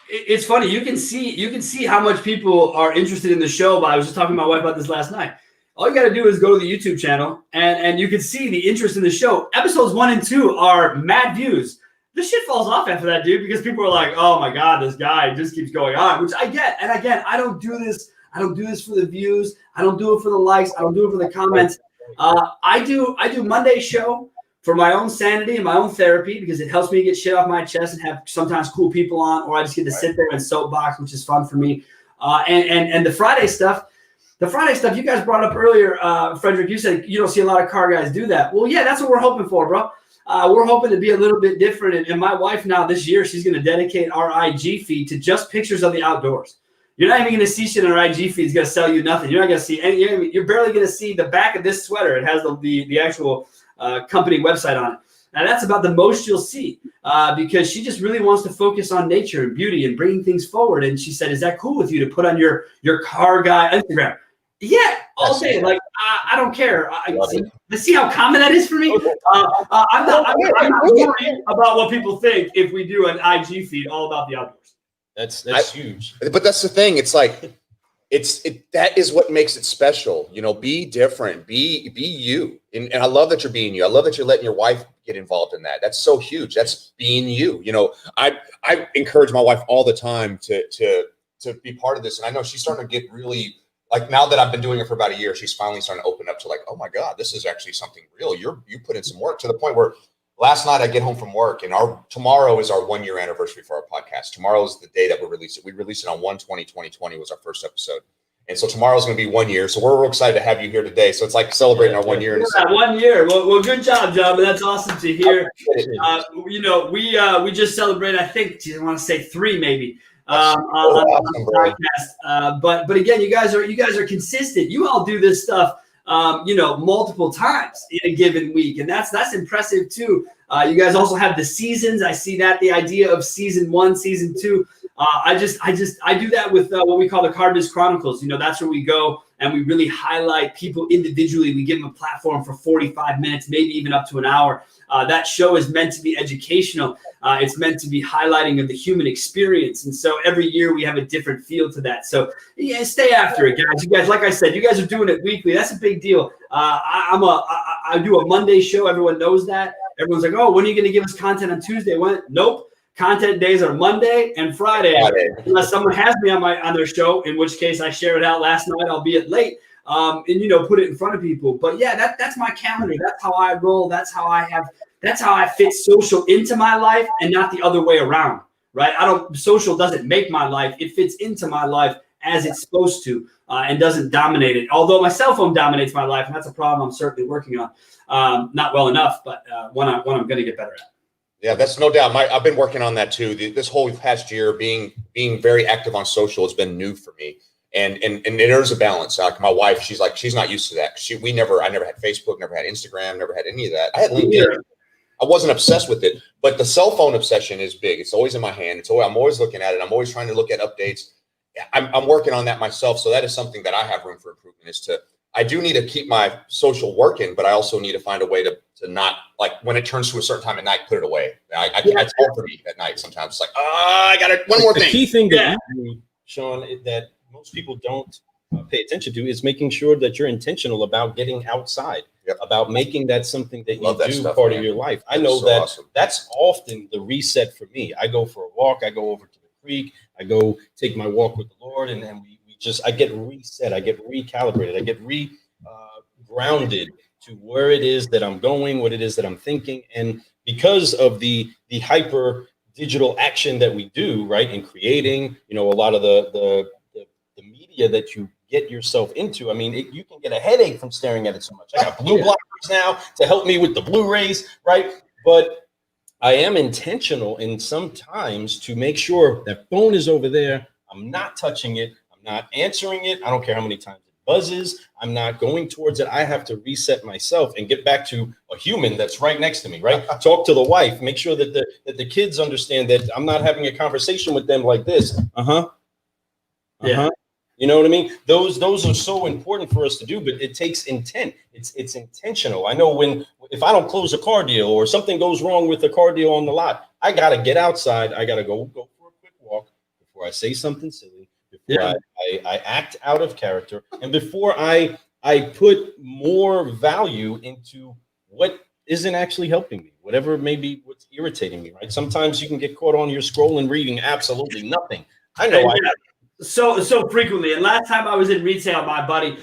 It's funny. You can see how much people are interested in the show. But I was just talking to my wife about this last night. All you got to do is go to the YouTube channel, and you can see the interest in the show. Episodes 1 and 2 are mad views. This shit falls off after that, dude, because people are like, "Oh my God, this guy just keeps going on," which I get. And again, I don't do this for the views. I don't do it for the likes. I don't do it for the comments. I do Monday's show for my own sanity and my own therapy, because it helps me get shit off my chest and have sometimes cool people on, or I just get to sit there and soapbox, which is fun for me. And the Friday stuff, you guys brought up earlier, Frederick, you said you don't see a lot of car guys do that. Well, yeah, that's what we're hoping for, bro. We're hoping to be a little bit different. And my wife now this year, she's going to dedicate our IG feed to just pictures of the outdoors. You're not even going to see shit on our IG feed. It's going to sell you nothing. You're not going to see any. You're barely going to see the back of this sweater. It has the actual company website on it. Now that's about the most you'll see, because she just really wants to focus on nature and beauty and bringing things forward. And she said, "Is that cool with you to put on your car guy Instagram?" Yeah, all day. Like I don't care. See how common that is for me. I'm not worried about what people think if we do an IG feed all about the outdoors.
That's huge.
But that's the thing. It's like that is what makes it special. Be different. Be you. And I love that you're being you. I love that you're letting your wife get involved in that. That's so huge. That's being you. I encourage my wife all the time to be part of this, and I know she's starting to get really. Like, now that I've been doing it for about a year, she's finally starting to open up to like, oh my God, this is actually something real. You put in some work, to the point where last night I get home from work, and tomorrow is our 1-year anniversary for our podcast. Tomorrow is the day that we release it. We released it on 1/20/2020 was our first episode. And so tomorrow is going to be 1 year. So we're real excited to have you here today. So it's like celebrating our 1 year.
Yeah, 1 year. Well, good job, John. That's awesome to hear. We just celebrated, I think, I want to say 3 maybe. On the podcast. But again, you guys are consistent. You all do this stuff, multiple times in a given week, and that's impressive too. You guys also have the seasons. I see that, the idea of season 1, season 2. I do that with what we call the Car Biz Chronicles. That's where we go and we really highlight people individually. We give them a platform for 45 minutes, maybe even up to an hour. That show is meant to be educational. It's meant to be highlighting of the human experience. And so every year we have a different feel to that. So yeah, stay after it, guys. You guys, like I said, you guys are doing it weekly. That's a big deal. I do a Monday show. Everyone knows that. Everyone's like, "Oh, when are you going to give us content on Tuesday?" Nope. Content days are Monday and Friday. Unless someone has me on their show, in which case I share it out last night, albeit late, and put it in front of people. But yeah, that's my calendar. That's how I roll. That's how I fit social into my life, and not the other way around. Right? Social doesn't make my life. It fits into my life as it's supposed to, and doesn't dominate it. Although my cell phone dominates my life, and that's a problem I'm certainly working on. Not well enough, but one I'm going to get better at.
Yeah, that's no doubt. I've been working on that too. This whole past year, being very active on social has been new for me, and there's a balance. Like my wife, she's not used to that. I never had Facebook, never had Instagram, never had any of that. I had LinkedIn. Yeah. I wasn't obsessed with it, but the cell phone obsession is big. It's always in my hand. I'm always looking at it. I'm always trying to look at updates. I'm working on that myself. So that is something that I have room for improvement. I do need to keep my social working, but I also need to find a way to not, like, when it turns to a certain time at night, put it away. It's hard for me at night sometimes. It's like, I got one more thing.
The key thing that you do, Sean, that most people don't pay attention to is making sure that you're intentional about getting outside, about making that something that you do part of your life. I know that's often the reset for me. I go for a walk. I go over to the creek. I go take my walk with the Lord, and I get reset. I get recalibrated. I get grounded to where it is that I'm going, what it is that I'm thinking. And because of the hyper digital action that we do, right, in creating, a lot of the media that you get yourself into, you can get a headache from staring at it so much. I got blue blockers now to help me with the Blu-rays, right? But I am intentional in sometimes to make sure that phone is over there. I'm not touching it. Not answering it. I don't care how many times it buzzes. I'm not going towards it. I have to reset myself and get back to a human that's right next to me, right? Talk to the wife. Make sure that the kids understand that I'm not having a conversation with them like this. You know what I mean? Those are so important for us to do, but it takes intent. It's intentional. I know if I don't close a car deal or something goes wrong with the car deal on the lot, I gotta get outside. I gotta go for a quick walk before I say something silly, before I act out of character, and before I put more value into what isn't actually helping me, whatever may be what's irritating me, right? Sometimes you can get caught on your scroll and reading absolutely nothing. I know
so frequently. And last time I was in retail, my buddy,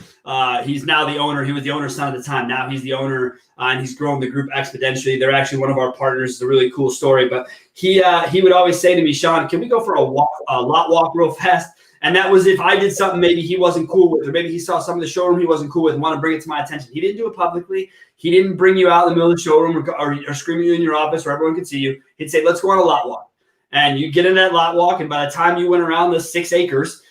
he's now the owner. He was the owner's son at the time. Now he's the owner, and he's grown the group exponentially. They're actually one of our partners. It's a really cool story. But he would always say to me, Sean, can we go for a lot walk real fast? And that was if I did something maybe he wasn't cool with, or maybe he saw some of the showroom he wasn't cool with and want to bring it to my attention. He didn't do it publicly. He didn't bring you out in the middle of the showroom or scream you in your office where everyone could see you. He'd say, let's go on a lot walk. And you get in that lot walk, and by the time you went around the 6 acres,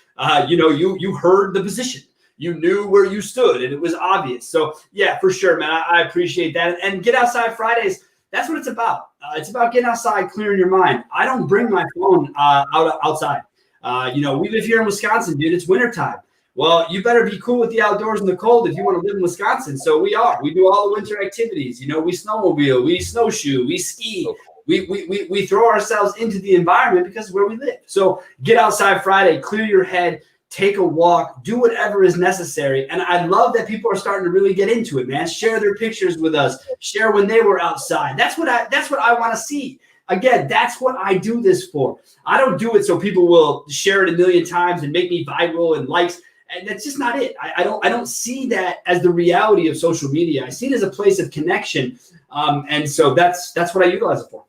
you heard the position. You knew where you stood, and it was obvious. So, yeah, for sure, man. I appreciate that. And Get Outside Fridays, that's what it's about. It's about getting outside, clearing your mind. I don't bring my phone outside. We live here in Wisconsin, dude. It's wintertime. Well, you better be cool with the outdoors and the cold if you want to live in Wisconsin. So we are. We do all the winter activities. We snowmobile, we snowshoe, we ski. So cool. We throw ourselves into the environment because of where we live. So Get Outside Friday, clear your head, take a walk, do whatever is necessary. And I love that people are starting to really get into it, man. Share their pictures with us. Share when they were outside. That's what I want to see. Again, that's what I do this for. I don't do it so people will share it a million times and make me viral and likes. And that's just not it. I don't see that as the reality of social media. I see it as a place of connection. And so that's what I utilize it for.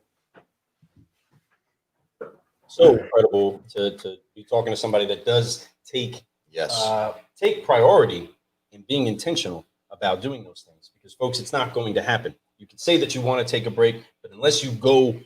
So incredible to be talking to somebody that does take priority in being intentional about doing those things. Because, folks, it's not going to happen. You can say that you want to take a break, but unless you go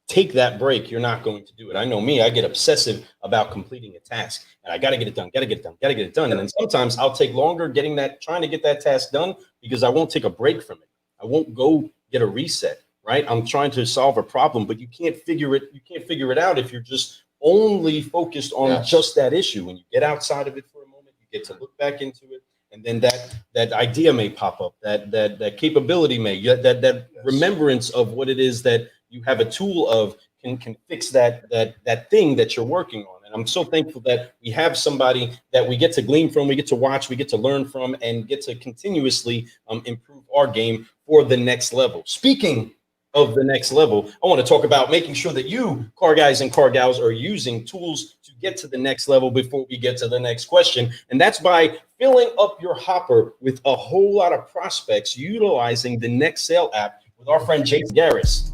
take that break, you're not going to do it. I know me, I get obsessive about completing a task, and I got to get it done, got to get it done. And then sometimes I'll take longer trying to get that task done because I won't take a break from it. I won't go get a reset. Right? I'm trying to solve a problem, but you can't figure it out if you're just only focused on just that issue. When you get outside of it for a moment, you get to look back into it, and then that idea may pop up, that capability that remembrance of what it is that you have a tool of can fix that thing that you're working on. And I'm so thankful that we have somebody that we get to glean from, we get to watch, we get to learn from, and get to continuously improve our game for the next level. Speaking of the next level, I want to talk about making sure that you, car guys and car gals, are using tools to get to the next level before we get to the next question. And that's by filling up your hopper with a whole lot of prospects utilizing the NextSale app with our friend Jason Garris.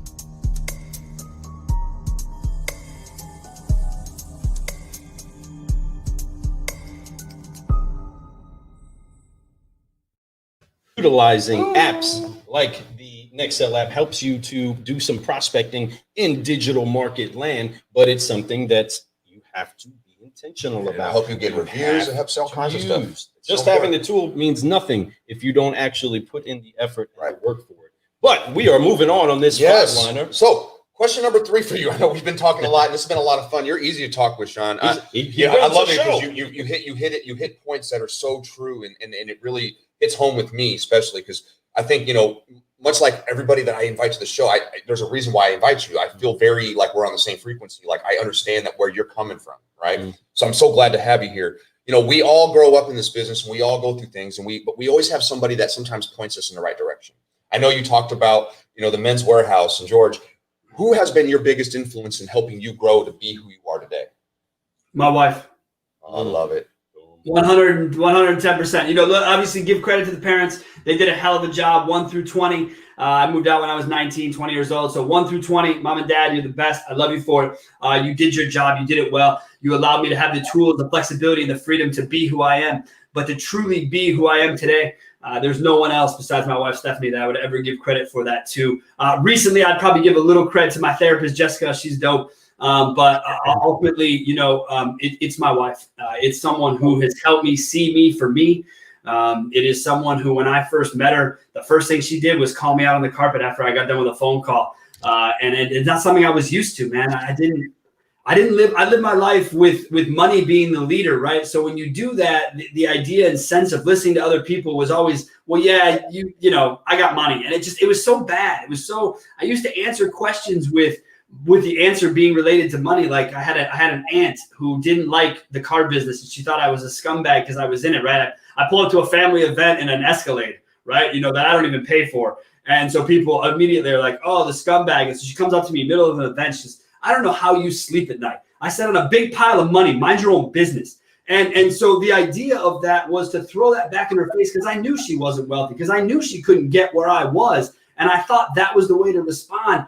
Utilizing apps like the NextSale app helps you to do some prospecting in digital market land, but it's something that you have to be intentional about.
Help you get reviews and help sell kinds of stuff.
Just having the tool means nothing if you don't actually put in the effort and the work for it. But we are moving on this five-liner.
So question number 3 for you. I know we've been talking a lot, and this has been a lot of fun. You're easy to talk with, Sean. I love it because you hit points that are so true, and it really hits home with me, especially because I think, much like everybody that I invite to the show, there's a reason why I invite you. I feel very like we're on the same frequency. Like I understand that where you're coming from, right? Mm-hmm. So I'm so glad to have you here. We all grow up in this business and we all go through things, but we always have somebody that sometimes points us in the right direction. I know you talked about, the Men's Warehouse, and George. Who has been your biggest influence in helping you grow to be who you are today?
My wife.
I love it.
110%. Obviously give credit to the parents. They did a hell of a job. 1 through 20. I moved out when I was 19, 20 years old. So 1 through 20, mom and dad, you're the best. I love you for it. You did your job. You did it well. You allowed me to have the tools, the flexibility, and the freedom to be who I am. But to truly be who I am today, there's no one else besides my wife, Stephanie, that I would ever give credit for that to. Recently, I'd probably give a little credit to my therapist, Jessica. She's dope. But ultimately, it's my wife. It's someone who has helped me see me for me. It is someone who, when I first met her, the first thing she did was call me out on the carpet after I got done with a phone call. And it's not something I was used to, man. I lived my life with money being the leader, right? So when you do that, the idea and sense of listening to other people was always, well, yeah, you know, I got money. And it was so bad. I used to answer questions with the answer being related to money. Like I had an aunt who didn't like the car business, and she thought I was a scumbag because I was in it, right? I pull up to a family event in an Escalade, right? You know, that I don't even pay for. And so people immediately are like, oh, the scumbag. And so she comes up to me middle of an event. She says, I don't know how you sleep at night. I sat on a big pile of money. Mind your own business. And so the idea of that was to throw that back in her face, because I knew she wasn't wealthy, because I knew she couldn't get where I was. And I thought that was the way to respond.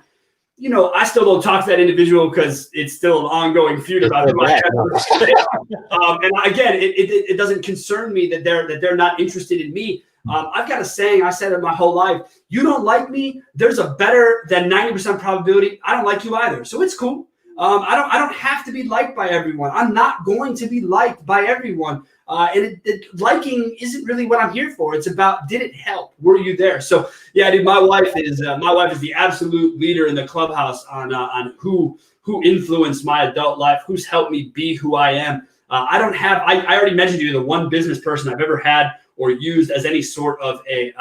You know, I still don't talk to that individual because it's still an ongoing feud about who I am. And again, it doesn't concern me that they're not interested in me. I've got a saying, I said it my whole life: you don't like me, there's a better than 90% probability I don't like you either. So it's cool. I don't have to be liked by everyone. I'm not going to be liked by everyone. And liking isn't really what I'm here for. It's about, did it help? Were you there? So yeah, dude, my wife is the absolute leader in the clubhouse on who influenced my adult life, who's helped me be who I am. I already mentioned to you the one business person I've ever had or used as any sort of a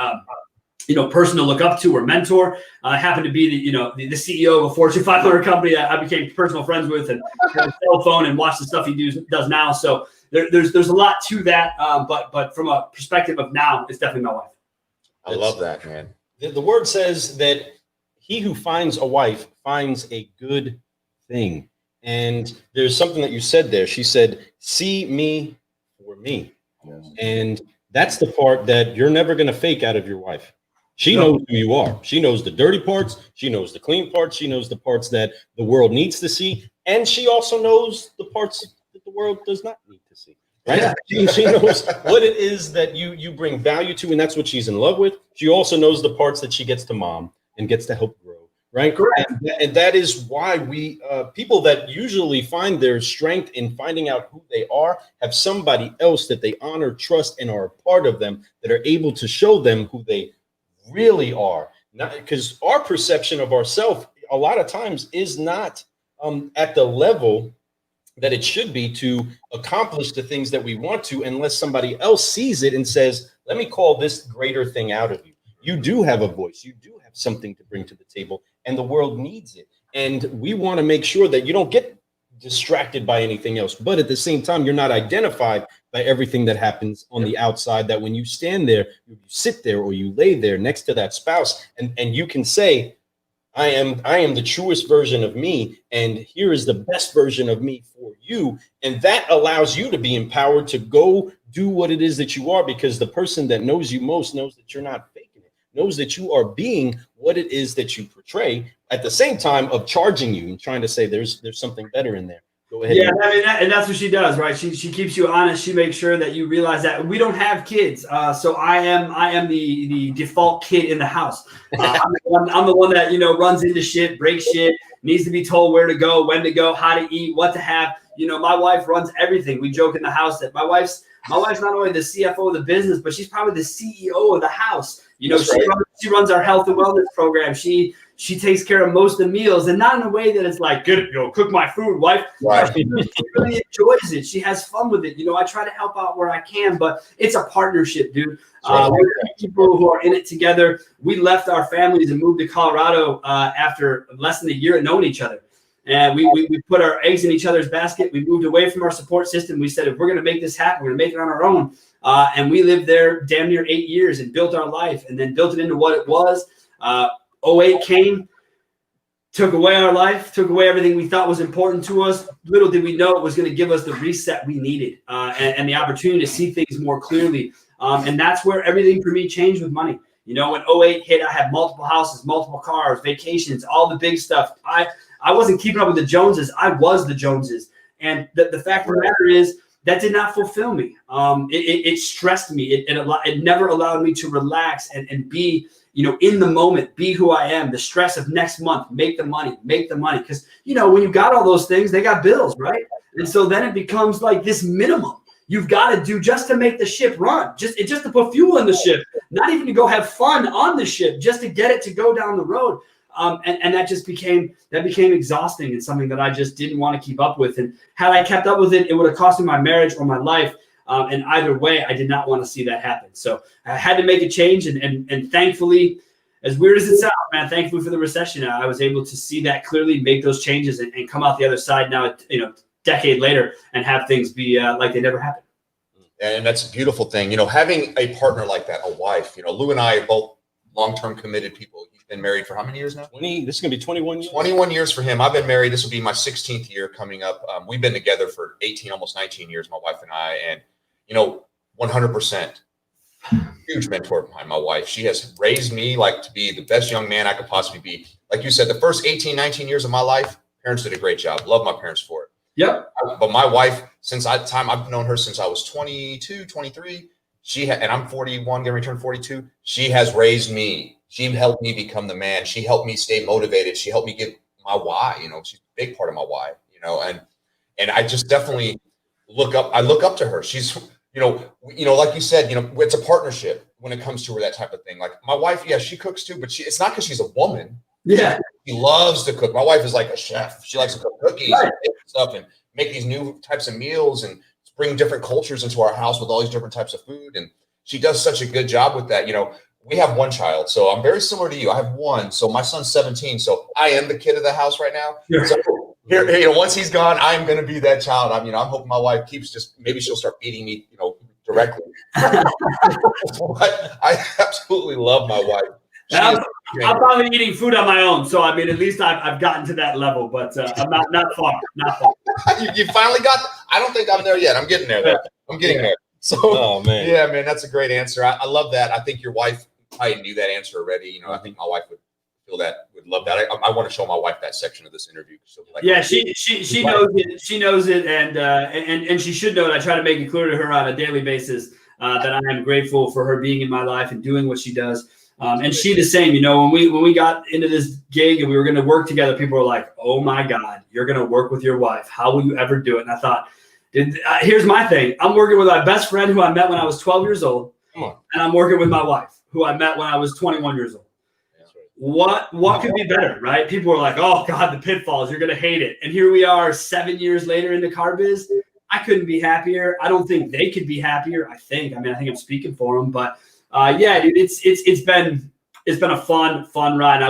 person to look up to or mentor. Happened to be the CEO of a Fortune 500 company that I became personal friends with, and had a cell phone and watched the stuff he does now. So there's a lot to that. But from a perspective of now, it's definitely my wife.
I love that, man.
The word says that he who finds a wife finds a good thing. And there's something that you said there. She said, see me for me. Yes. And that's the part that you're never going to fake out of your wife. She knows who you are. She knows the dirty parts. She knows the clean parts. She knows the parts that the world needs to see. And she also knows the parts that the world does not need to see. Right? Yeah. She knows what it is that you bring value to, and that's what she's in love with. She also knows the parts that she gets to mom and gets to help grow. Right. And that is why we people that usually find their strength in finding out who they are have somebody else that they honor, trust, and are a part of them, that are able to show them who they really are. Not because our perception of ourselves a lot of times is not at the level that it should be to accomplish the things that we want to, unless somebody else sees it and says, let me call this greater thing out of you. You do have a voice. You do have something to bring to the table, and the world needs it. And we want to make sure that you don't get distracted by anything else, but at the same time, you're not identified by everything that happens on the outside, that when you stand there, you sit there, or you lay there next to that spouse, and you can say, I am the truest version of me, and here is the best version of me for you. And that allows you to be empowered to go do what it is that you are, because the person that knows you most knows that you're not faking it, knows that you are being what it is that you portray, at the same time of charging you and trying to say there's something better in there. Go ahead. Yeah,
and that's what she does, right? She keeps you honest. She makes sure that you realize that we don't have kids. So I am the default kid in the house. I'm the one that runs into shit, breaks shit, needs to be told where to go, when to go, how to eat, what to have. My wife runs everything. We joke in the house that my wife's not only the CFO of the business, but she's probably the CEO of the house. She runs our health and wellness program. She takes care of most of the meals, and not in a way that it's like, good, cook my food, wife. Right. She really enjoys it. She has fun with it. I try to help out where I can, but it's a partnership, dude. We're people who are in it together. We left our families and moved to Colorado after less than a year of knowing each other. And we put our eggs in each other's basket. We moved away from our support system. We said, if we're going to make this happen, we're going to make it on our own. And we lived there damn near 8 years and built our life, and then built it into what it was. 08 came, took away our life, took away everything we thought was important to us. Little did we know it was going to give us the reset we needed and the opportunity to see things more clearly. And that's where everything for me changed with money. When 08 hit, I had multiple houses, multiple cars, vacations, all the big stuff. I wasn't keeping up with the Joneses. I was the Joneses. And the fact of the matter is that did not fulfill me. It stressed me. It never allowed me to relax and be, in the moment, be who I am. The stress of next month, make the money. Because, when you got all those things, they got bills, right? And so then it becomes like this minimum you've got to do just to make the ship run, just to put fuel in the ship, not even to go have fun on the ship, just to get it to go down the road. And that became exhausting and something that I just didn't want to keep up with. And had I kept up with it, it would have cost me my marriage or my life. And either way, I did not want to see that happen. So I had to make a change. And thankfully, as weird as it sounds, man, thankfully for the recession, I was able to see that clearly, make those changes, and come out the other side now, decade later, and have things be like they never happened.
And that's a beautiful thing. Having a partner like that, a wife, Lou and I are both long-term committed people. He's been married for how many years now?
This is going to be 21 years.
21 years for him. I've been married. This will be my 16th year coming up. We've been together for 18, almost 19 years, my wife and I. And, 100% huge mentor of mine, my wife. She has raised me to be the best young man I could possibly be. Like you said, the first 18, 19 years of my life, parents did a great job. Love my parents for it.
Yep.
But my wife, I've known her since I was 22, 23. And I'm 41, getting ready to turn 42. She has raised me. She helped me become the man. She helped me stay motivated. She helped me get my why. She's a big part of my why. And I just definitely look up to her. She's, like you said, it's a partnership when it comes to her, that type of thing. Like my wife, yeah, she cooks too, but it's not because she's a woman.
Yeah.
She loves to cook. My wife is like a chef. She likes to cook cookies and stuff and make these new types of meals and bring different cultures into our house with all these different types of food. And she does such a good job with that. We have one child, so I'm very similar to you. I have one. So my son's 17. So I am the kid of the house right now.
Sure.
So here, once he's gone, I'm going to be that child. I'm hoping my wife maybe she'll start feeding me, directly. But I absolutely love my wife.
I'm probably eating food on my own, so at least I've gotten to that level, but I'm not far.
You finally got. I don't think I'm there yet. I'm getting there. I'm getting there. So,
oh man,
yeah, man, that's a great answer. I love that. I think your wife probably knew that answer already. I think my wife would feel that, would love that. I want to show my wife that section of this interview. She'll be like,
yeah, she knows it. She knows it, and she should know it. I try to make it clear to her on a daily basis that I am grateful for her being in my life and doing what she does. And she the same, when we got into this gig and we were going to work together, people were like, oh my God, you're going to work with your wife. How will you ever do it? And I thought, here's my thing. I'm working with my best friend who I met when I was 12 years old. And I'm working with my wife who I met when I was 21 years old. What could be better, right? People were like, oh God, the pitfalls, you're going to hate it. And here we are 7 years later in the car biz. I couldn't be happier. I don't think they could be happier. I think I'm speaking for them, but yeah, dude, it's been a fun ride.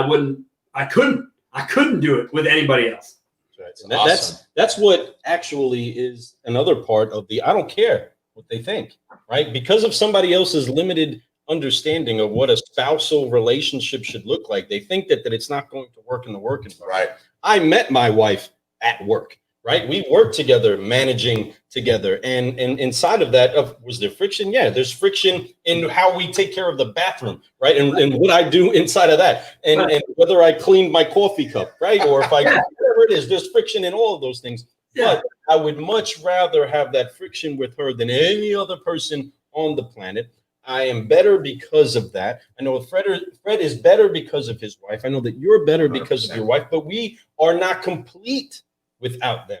I couldn't do it with anybody else.
Right. Awesome. That's what actually is another part of I don't care what they think, right? Because of somebody else's limited understanding of what a spousal relationship should look like, they think that it's not going to work in the work environment.
Right.
I met my wife at work. Right. We work together, managing together. And inside of that, was there friction? Yeah, there's friction in how we take care of the bathroom. Right. And what I do inside of that and whether I clean my coffee cup. Right. Or if I whatever it is, there's friction in all of those things. Yeah. But I would much rather have that friction with her than any other person on the planet. I am better because of that. I know Fred is better because of his wife. I know that you're better because
100%.
of your wife, but we are not complete without them.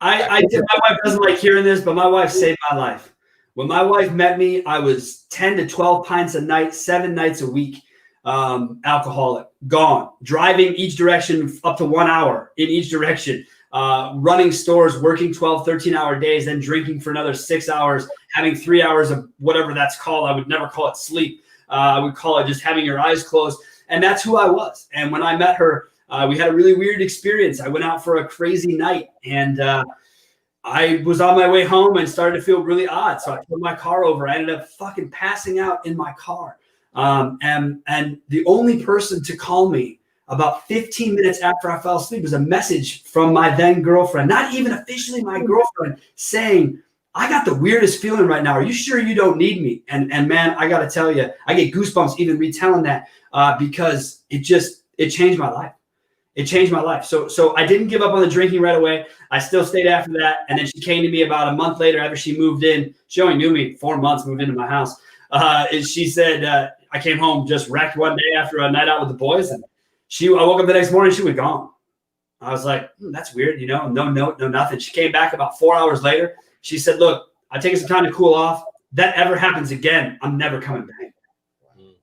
My wife doesn't like hearing this, but my wife saved my life. When my wife met me, I was 10 to 12 pints a night, 7 nights a week, alcoholic, gone, driving each direction up to 1 hour in each direction, running stores, working 12, 13-hour days, then drinking for another 6 hours, having 3 hours of whatever that's called. I would never call it sleep. I would call it just having your eyes closed. And that's who I was. And when I met her, we had a really weird experience. I went out for a crazy night and I was on my way home and started to feel really odd. So I pulled my car over. I ended up fucking passing out in my car. And the only person to call me about 15 minutes after I fell asleep was a message from my then girlfriend, not even officially my girlfriend, saying, I got the weirdest feeling right now. Are you sure you don't need me? And man, I got to tell you, I get goosebumps even retelling that because it changed my life. It changed my life. So I didn't give up on the drinking right away. I still stayed after that. And then she came to me about a month later after she moved in. She only knew me 4 months, moved into my house. And she said, I came home just wrecked one day after a night out with the boys. And I woke up the next morning, she was gone. I was like, that's weird. No note, no nothing. She came back about 4 hours later. She said, look, I'm taking some time to cool off. That ever happens again, I'm never coming back.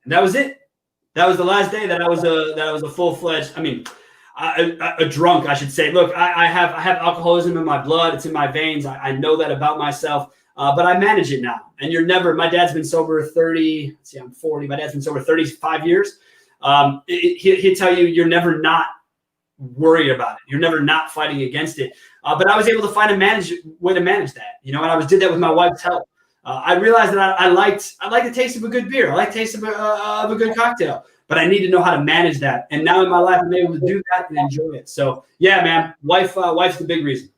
And that was it. That was the last day that I was a full-fledged, I mean, a drunk, I should say. Look, I have alcoholism in my blood. It's in my veins. I know that about myself, but I manage it now. And my dad's been sober 30, let's see, I'm 40. My dad's been sober 35 year. He'll tell you, you're never not worried about it. You're never not fighting against it. But I was able to find a way to manage that, and I did that with my wife's help. I realized that I like the taste of a good beer. I like the taste of a good cocktail, but I need to know how to manage that. And now in my life, I'm able to do that and enjoy it. So yeah, man, wife's the big reason.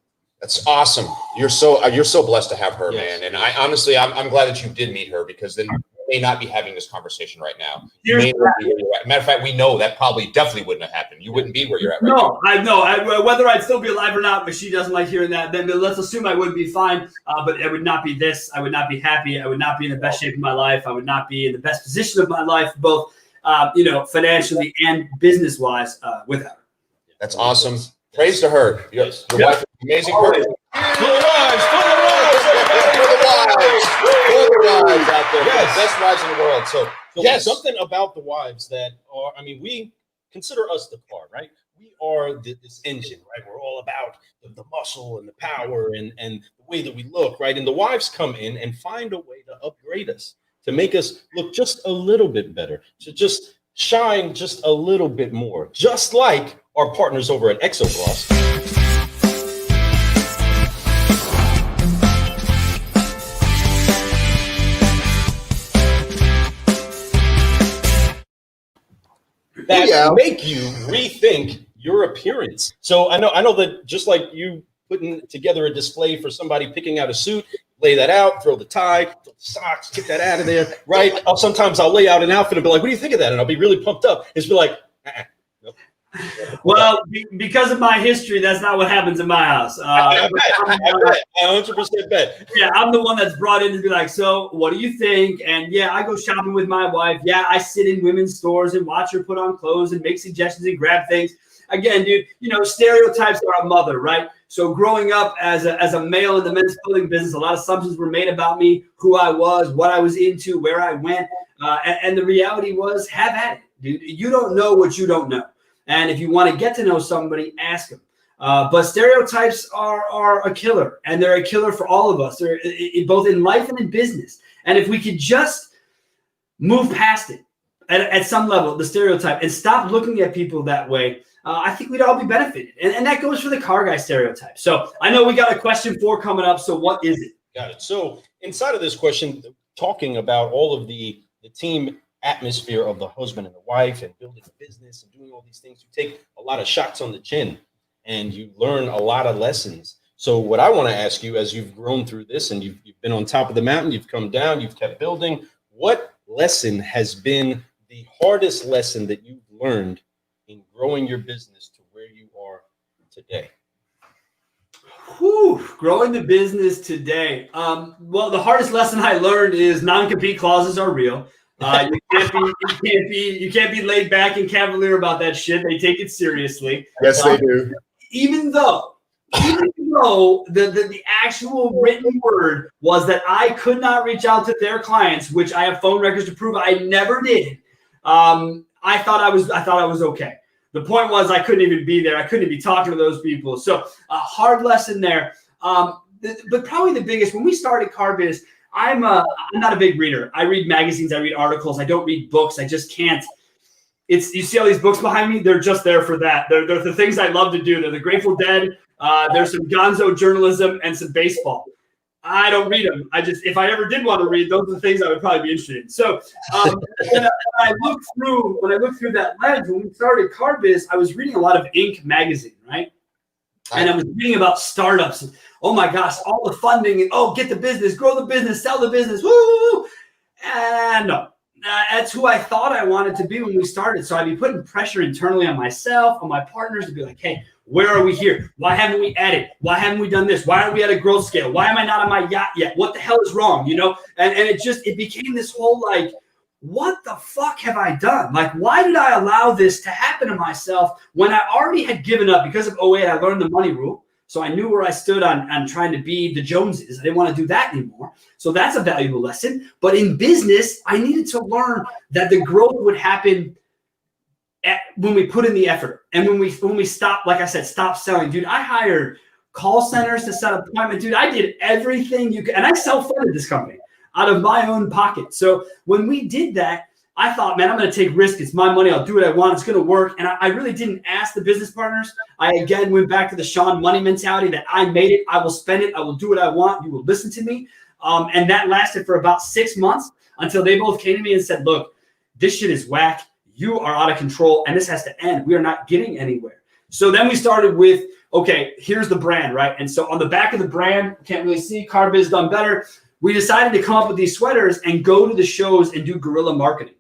That's awesome. You're so blessed to have her,
Yes.
man. And I'm glad that you did meet her, because then you may not be having this conversation right now. You may not be where you're at. Matter of fact, we know that probably definitely wouldn't have happened. You wouldn't be where you're at right now.
No, I know. Whether I'd still be alive or not, but she doesn't like hearing that. Then let's assume I would be fine. But it would not be this. I would not be happy. I would not be in the best shape of my life. I would not be in the best position of my life, both financially and business-wise, without her.
That's awesome. Praise to her. Your wife is an amazing
Always.
person.
Full of wives
Out there.
Yes.
The best wives in the world. So
yes, something about the wives that are, we consider us the car, right? We are this engine, right? We're all about the muscle and the power and the way that we look, right? And the wives come in and find a way to upgrade us, to make us look just a little bit better, to just shine just a little bit more, just like our partners over at ExoGloss. That make you rethink your appearance. So I know that just like you putting together a display for somebody picking out a suit, lay that out, throw the tie, throw the socks, get that out of there, right? Sometimes I'll lay out an outfit and be like, what do you think of that? And I'll be really pumped up. It's be like, nope.
Well, because of my history, that's not what happens in my house.
I 100% bet.
Yeah, I'm the one that's brought in to be like, so what do you think? And yeah, I go shopping with my wife. Yeah, I sit in women's stores and watch her put on clothes and make suggestions and grab things. Again, dude, stereotypes are a mother, right? So growing up as a male in the men's clothing business, a lot of assumptions were made about me, who I was, what I was into, where I went. And the reality was, have at it, dude. You don't know what you don't know. And if you want to get to know somebody, ask them. But stereotypes are a killer, and they're a killer for all of us. They're both in life and in business. And if we could just move past it at some level, the stereotype, and stop looking at people that way, I think we'd all be benefited. And that goes for the car guy stereotype. So I know we got a question 4 coming up. So what is it?
Got it. So inside of this question, talking about all of the team atmosphere of the husband and the wife and building a business and doing all these things, you take a lot of shots on the chin and you learn a lot of lessons. So what I want to ask you, as you've grown through this and you've been on top of the mountain, you've come down, you've kept building, what lesson has been the hardest lesson that you've learned in growing your business to where you are today?
Growing the business today. Well, the hardest lesson I learned is non-compete clauses are real. You can't be laid back and cavalier about that shit. They take it seriously.
Yes, they do.
Even though the actual written word was that I could not reach out to their clients, which I have phone records to prove I never did. I thought I was okay. The point was I couldn't even be there. I couldn't be talking to those people. So a hard lesson there. But probably the biggest, when we started Car Biz, I'm not a big reader. I read magazines. I read articles. I don't read books. I just can't. You see all these books behind me? They're just there for that. They're the things I love to do. They're the Grateful Dead. There's some gonzo journalism and some baseball. I don't read them. If I ever did want to read, those are the things I would probably be interested in. So when I look through that lens, when we started Car Biz, I was reading a lot of Inc. magazine, right? And I was reading about startups. And, oh my gosh, all the funding and get the business, grow the business, sell the business. Woo! And no, that's who I thought I wanted to be when we started. So I'd be putting pressure internally on myself, on my partners to be like, hey, where are we here? Why haven't we added? Why haven't we done this? Why aren't we at a growth scale? Why am I not on my yacht yet? What the hell is wrong? And it became this whole like, what the fuck have I done? Like, why did I allow this to happen to myself when I already had given up? Because of 08, I learned the money rule. So I knew where I stood on trying to be the Joneses. I didn't want to do that anymore. So that's a valuable lesson. But in business, I needed to learn that the growth would happen when we put in the effort and when we stop, like I said, stop selling, dude. I hired call centers to set up appointments, dude. I did everything you could, and I self-funded this company out of my own pocket. So when we did that, I thought, man, I'm going to take risk. It's my money. I'll do what I want. It's going to work. And I really didn't ask the business partners. I, again, went back to the Sean money mentality that I made it. I will spend it. I will do what I want. You will listen to me. And that lasted for about 6 months until they both came to me and said, look, this shit is whack. You are out of control. And this has to end. We are not getting anywhere. So then we started with, okay, here's the brand, right? And so on the back of the brand, can't really see, Car Biz Done Better, we decided to come up with these sweaters and go to the shows and do guerrilla marketing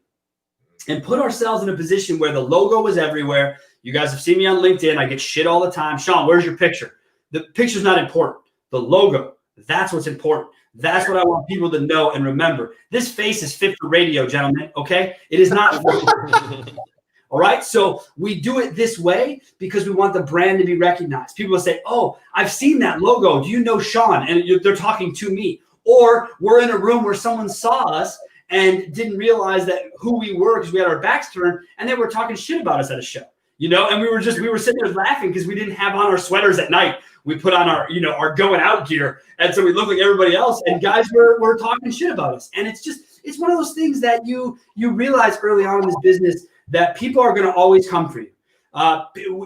and put ourselves in a position where the logo was everywhere. You guys have seen me on LinkedIn. I get shit all the time. Sean, where's your picture? The picture's not important. The logo, that's what's important. That's what I want people to know and remember. This face is fit for radio, gentlemen, okay? It is not. All right? So we do it this way because we want the brand to be recognized. People will say, oh, I've seen that logo. Do you know Sean? And they're talking to me. Or we're in a room where someone saw us and didn't realize that who we were because we had our backs turned and they were talking shit about us at a show, you know, and we were sitting there laughing because we didn't have on our sweaters at night. We put on our, you know, our going out gear. And so we looked like everybody else and guys were talking shit about us. And it's one of those things that you realize early on in this business that people are going to always come for you.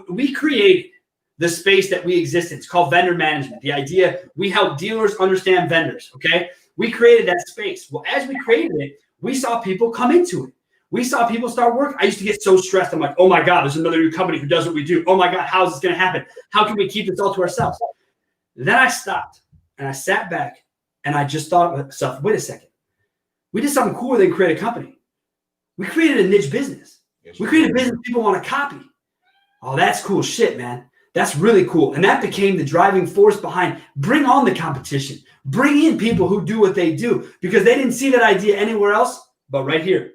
We created the space that we exist in. It's called vendor management. The idea, we help dealers understand vendors. Okay. We created that space. Well, as we created it, we saw people come into it. We saw people start working. I used to get so stressed. I'm like, oh my God, there's another new company who does what we do. Oh my God, how is this going to happen? How can we keep this all to ourselves? Then I stopped and I sat back and I just thought to myself, wait a second. We did something cooler than create a company. We created a niche business. We created a business people want to copy. Oh, that's cool shit, man. That's really cool. And that became the driving force behind bring on the competition. Bring in people who do what they do because they didn't see that idea anywhere else but right here.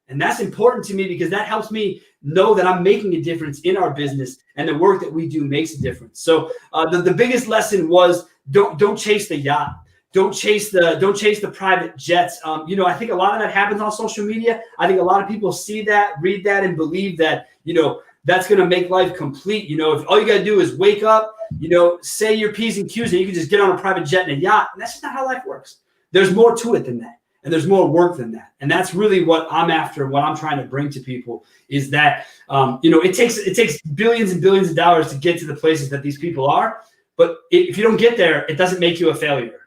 And that's important to me because that helps me know that I'm making a difference in our business and the work that we do makes a difference. So the biggest lesson was don't chase the yacht. Don't chase the private jets. You know, I think a lot of that happens on social media. I think a lot of people see that, read that, and believe that, you know, that's going to make life complete. You know, if all you got to do is wake up, you know, say your P's and Q's and you can just get on a private jet and a yacht. And that's just not how life works. There's more to it than that. And there's more work than that. And that's really what I'm after. What I'm trying to bring to people is that, you know, it takes billions and billions of dollars to get to the places that these people are. But if you don't get there, it doesn't make you a failure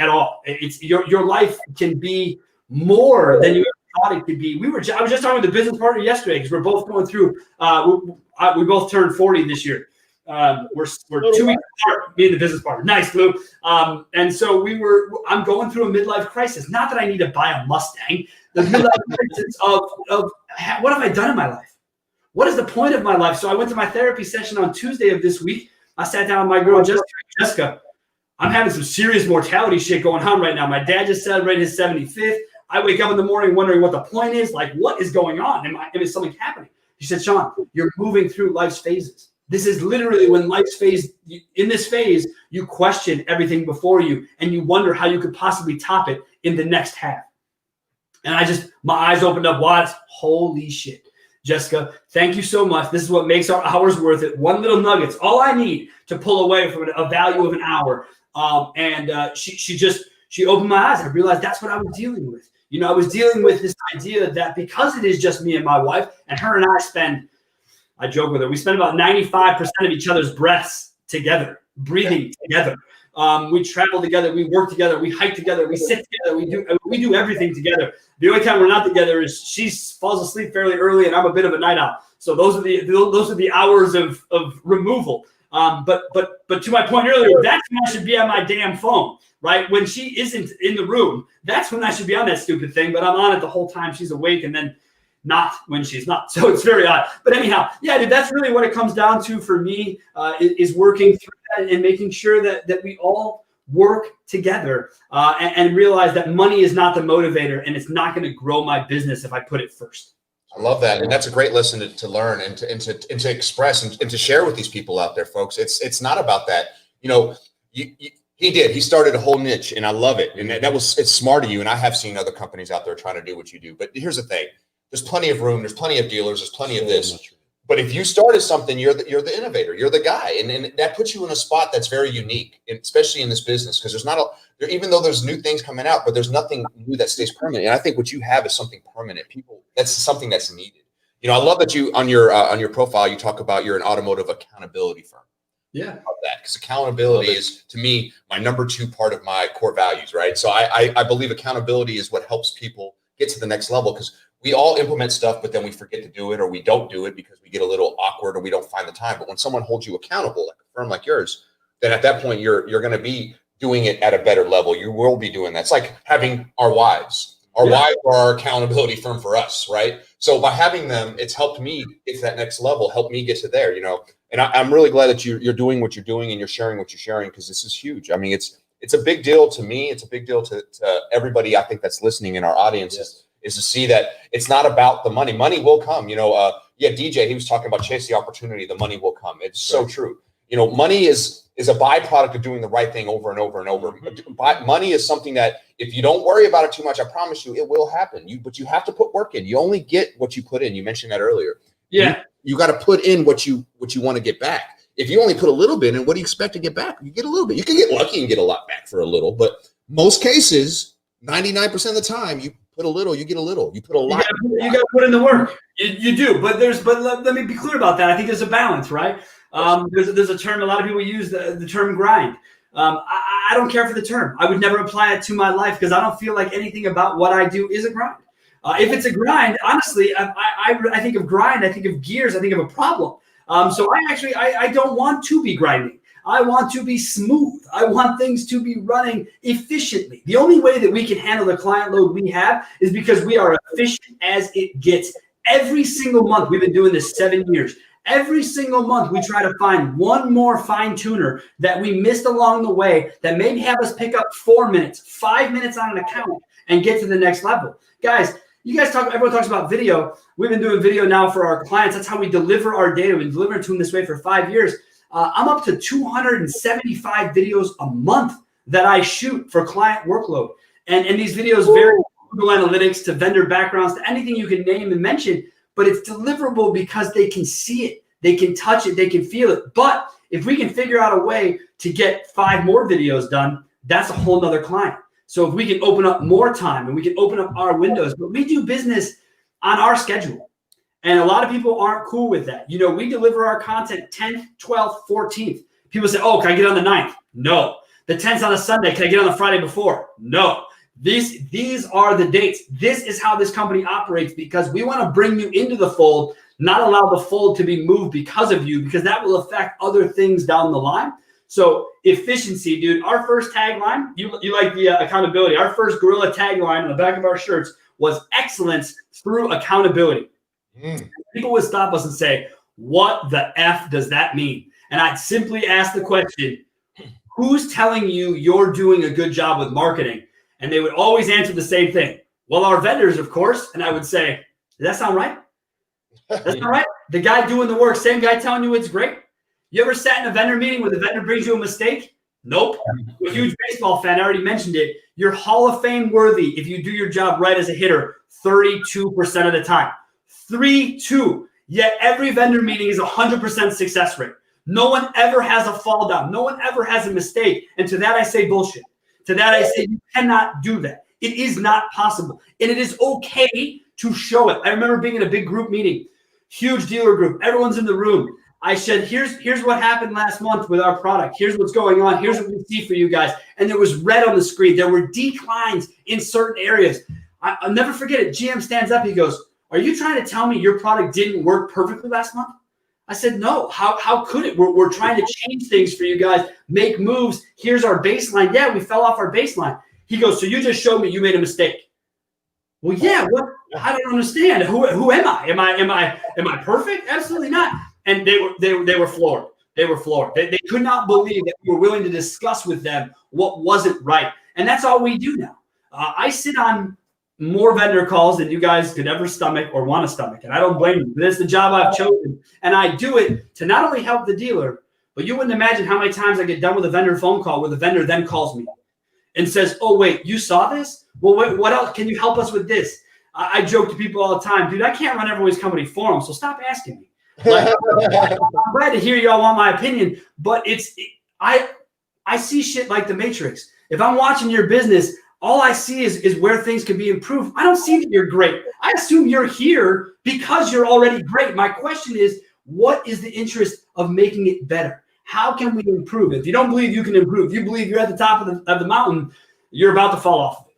at all. It's your life can be more than you ever thought it could be. I was just talking with a business partner yesterday because we're both going through. We both turned 40 this year. We're 2 weeks apart, me and the business partner. Nice, Lou. And so I'm going through a midlife crisis. Not that I need to buy a Mustang. The midlife crisis of what have I done in my life? What is the point of my life? So I went to my therapy session on Tuesday of this week. I sat down with my girl, Jessica. I'm having some serious mortality shit going on right now. My dad just celebrated his 75th. I wake up in the morning wondering what the point is. Like, what is going on? Is something happening? She said, Sean, you're moving through life's phases. This is literally when life's phase, in this phase, you question everything before you and you wonder how you could possibly top it in the next half. And my eyes opened up wide. Holy shit. Jessica, thank you so much. This is what makes our hours worth it. One little nugget's all I need to pull away from a value of an hour. She opened my eyes. I realized that's what I was dealing with. You know, I was dealing with this idea that because it is just me and my wife and her and I joke with her, we spend about 95% of each other's breaths together, breathing together. We travel together, we work together, we hike together, we sit together, we do everything together. The only time we're not together is she falls asleep fairly early and I'm a bit of a night owl. So those are the hours of removal. But to my point earlier, that's when I should be on my damn phone, right? When she isn't in the room, that's when I should be on that stupid thing. But I'm on it the whole time she's awake and then not when she's not. So it's very odd. But anyhow, yeah, dude, that's really what it comes down to for me is working through that and making sure that we all work together and realize that money is not the motivator and it's not going to grow my business if I put it first.
I love that. And that's a great lesson to learn and to express and to share with these people out there, folks. It's not about that. You know, he started a whole niche and I love it. And it's smart of you. And I have seen other companies out there trying to do what you do. But here's the thing. There's plenty of room. There's plenty of dealers. There's plenty of this. But if you started something, you're the innovator, you're the guy, and that puts you in a spot that's very unique, especially in this business, because even though there's new things coming out, but there's nothing new that stays permanent. And I think what you have is something permanent. That's something that's needed. You know, I love that you on your profile you talk about you're an automotive accountability firm.
Yeah,
I love that, because accountability is, to me, my number 2 part of my core values. Right, so I believe accountability is what helps people get to the next level, because we all implement stuff, but then we forget to do it, or we don't do it because we get a little awkward or we don't find the time. But when someone holds you accountable, like a firm like yours, then at that point you're going to be doing it at a better level. You will be doing that. It's like having our wives. Our wives are our accountability firm for us, right? So by having them, it's helped me get to that next level, helped me get to there, you know. And I'm really glad that you're doing what you're doing and you're sharing what you're sharing, because this is huge. I mean, it's a big deal to me. It's a big deal to everybody, I think, that's listening in our audience. Is to see that it's not about the money. Money will come. You know, DJ, he was talking about chase the opportunity. The money will come. It's so true. You know, money is a byproduct of doing the right thing over and over and over. Money is something that if you don't worry about it too much, I promise you, it will happen. But you have to put work in. You only get what you put in. You mentioned that earlier.
Yeah.
You got to put in what you want to get back. If you only put a little bit in, what do you expect to get back? You get a little bit. You can get lucky and get a lot back for a little, but most cases, 99% of the time, you put a little, you get a little. You put a lot.
You got to put in the work. You do, but let me be clear about that. I think there's a balance, right? There's a term a lot of people use, the term grind. I don't care for the term. I would never apply it to my life, because I don't feel like anything about what I do is a grind. If it's a grind, honestly, I think of grind. I think of gears. I think of a problem. So I don't want to be grinding. I want to be smooth. I want things to be running efficiently. The only way that we can handle the client load we have is because we are efficient as it gets. Every single month, we've been doing this 7 years. Every single month, we try to find one more fine tuner that we missed along the way that maybe have us pick up 4 minutes, 5 minutes on an account and get to the next level. Guys, everyone talks about video. We've been doing video now for our clients. That's how we deliver our data. We've been delivering to them this way for 5 years. I'm up to 275 videos a month that I shoot for client workload. And these videos vary from Google Analytics to vendor backgrounds to anything you can name and mention, but it's deliverable because they can see it, they can touch it, they can feel it. But if we can figure out a way to get 5 more videos done, that's a whole nother client. So if we can open up more time and we can open up our windows, but we do business on our schedule. And a lot of people aren't cool with that. You know, we deliver our content 10th, 12th, 14th. People say, oh, can I get on the 9th? No. The 10th on a Sunday. Can I get on the Friday before? No. These are the dates. This is how this company operates, because we want to bring you into the fold, not allow the fold to be moved because of you, because that will affect other things down the line. So efficiency, dude. Our first tagline, you like the accountability. Our first gorilla tagline on the back of our shirts was excellence through accountability. People would stop us and say, what the F does that mean? And I'd simply ask the question, who's telling you you're doing a good job with marketing? And they would always answer the same thing. Well, our vendors, of course. And I would say, does that sound right? That's not right. The guy doing the work, same guy telling you it's great. You ever sat in a vendor meeting where the vendor brings you a mistake? Nope. I'm a huge baseball fan. I already mentioned it. You're Hall of Fame worthy if you do your job right as a hitter 32% of the time. 3-2. Yet every vendor meeting is 100% success rate. No one ever has a fall down. No one ever has a mistake. And to that, I say bullshit. To that, I say you cannot do that. It is not possible. And it is okay to show it. I remember being in a big group meeting, huge dealer group. Everyone's in the room. I said, here's what happened last month with our product. Here's what's going on. Here's what we see for you guys. And there was red on the screen. There were declines in certain areas. I'll never forget it. GM stands up. He goes, are you trying to tell me your product didn't work perfectly last month? I said, no. How could it? We're trying to change things for you guys, make moves. Here's our baseline. Yeah, we fell off our baseline. He goes, so you just showed me you made a mistake. Well, yeah. What? I don't understand. Who am I? Am I perfect? Absolutely not. And they were floored. They were floored. They could not believe that we were willing to discuss with them what wasn't right. And that's all we do now. I sit on more vendor calls than you guys could ever stomach or want to stomach. And I don't blame you. This is the job I've chosen. And I do it to not only help the dealer, but you wouldn't imagine how many times I get done with a vendor phone call where the vendor then calls me and says, oh, wait, you saw this? Well, wait, what else? Can you help us with this? I joke to people all the time, dude, I can't run everybody's company for them, so stop asking me. Like, I'm glad to hear y'all want my opinion, but I see shit like the Matrix. If I'm watching your business, all I see is where things can be improved. I don't see that you're great. I assume you're here because you're already great. My question is, what is the interest of making it better? How can we improve? If you don't believe you can improve, if you believe you're at the top of the mountain, you're about to fall off of it.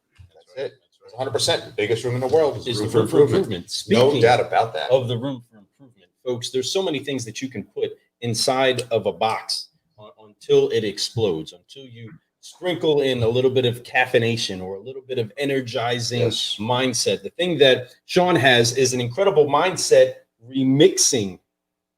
That's it. 100%. The biggest room in the world is
the
room for improvement.
Speaking
No doubt about that.
of the room for improvement, folks, there's so many things that you can put inside of a box until it explodes, until you sprinkle in a little bit of caffeination or a little bit of energizing mindset. The thing that Sean has is an incredible mindset remixing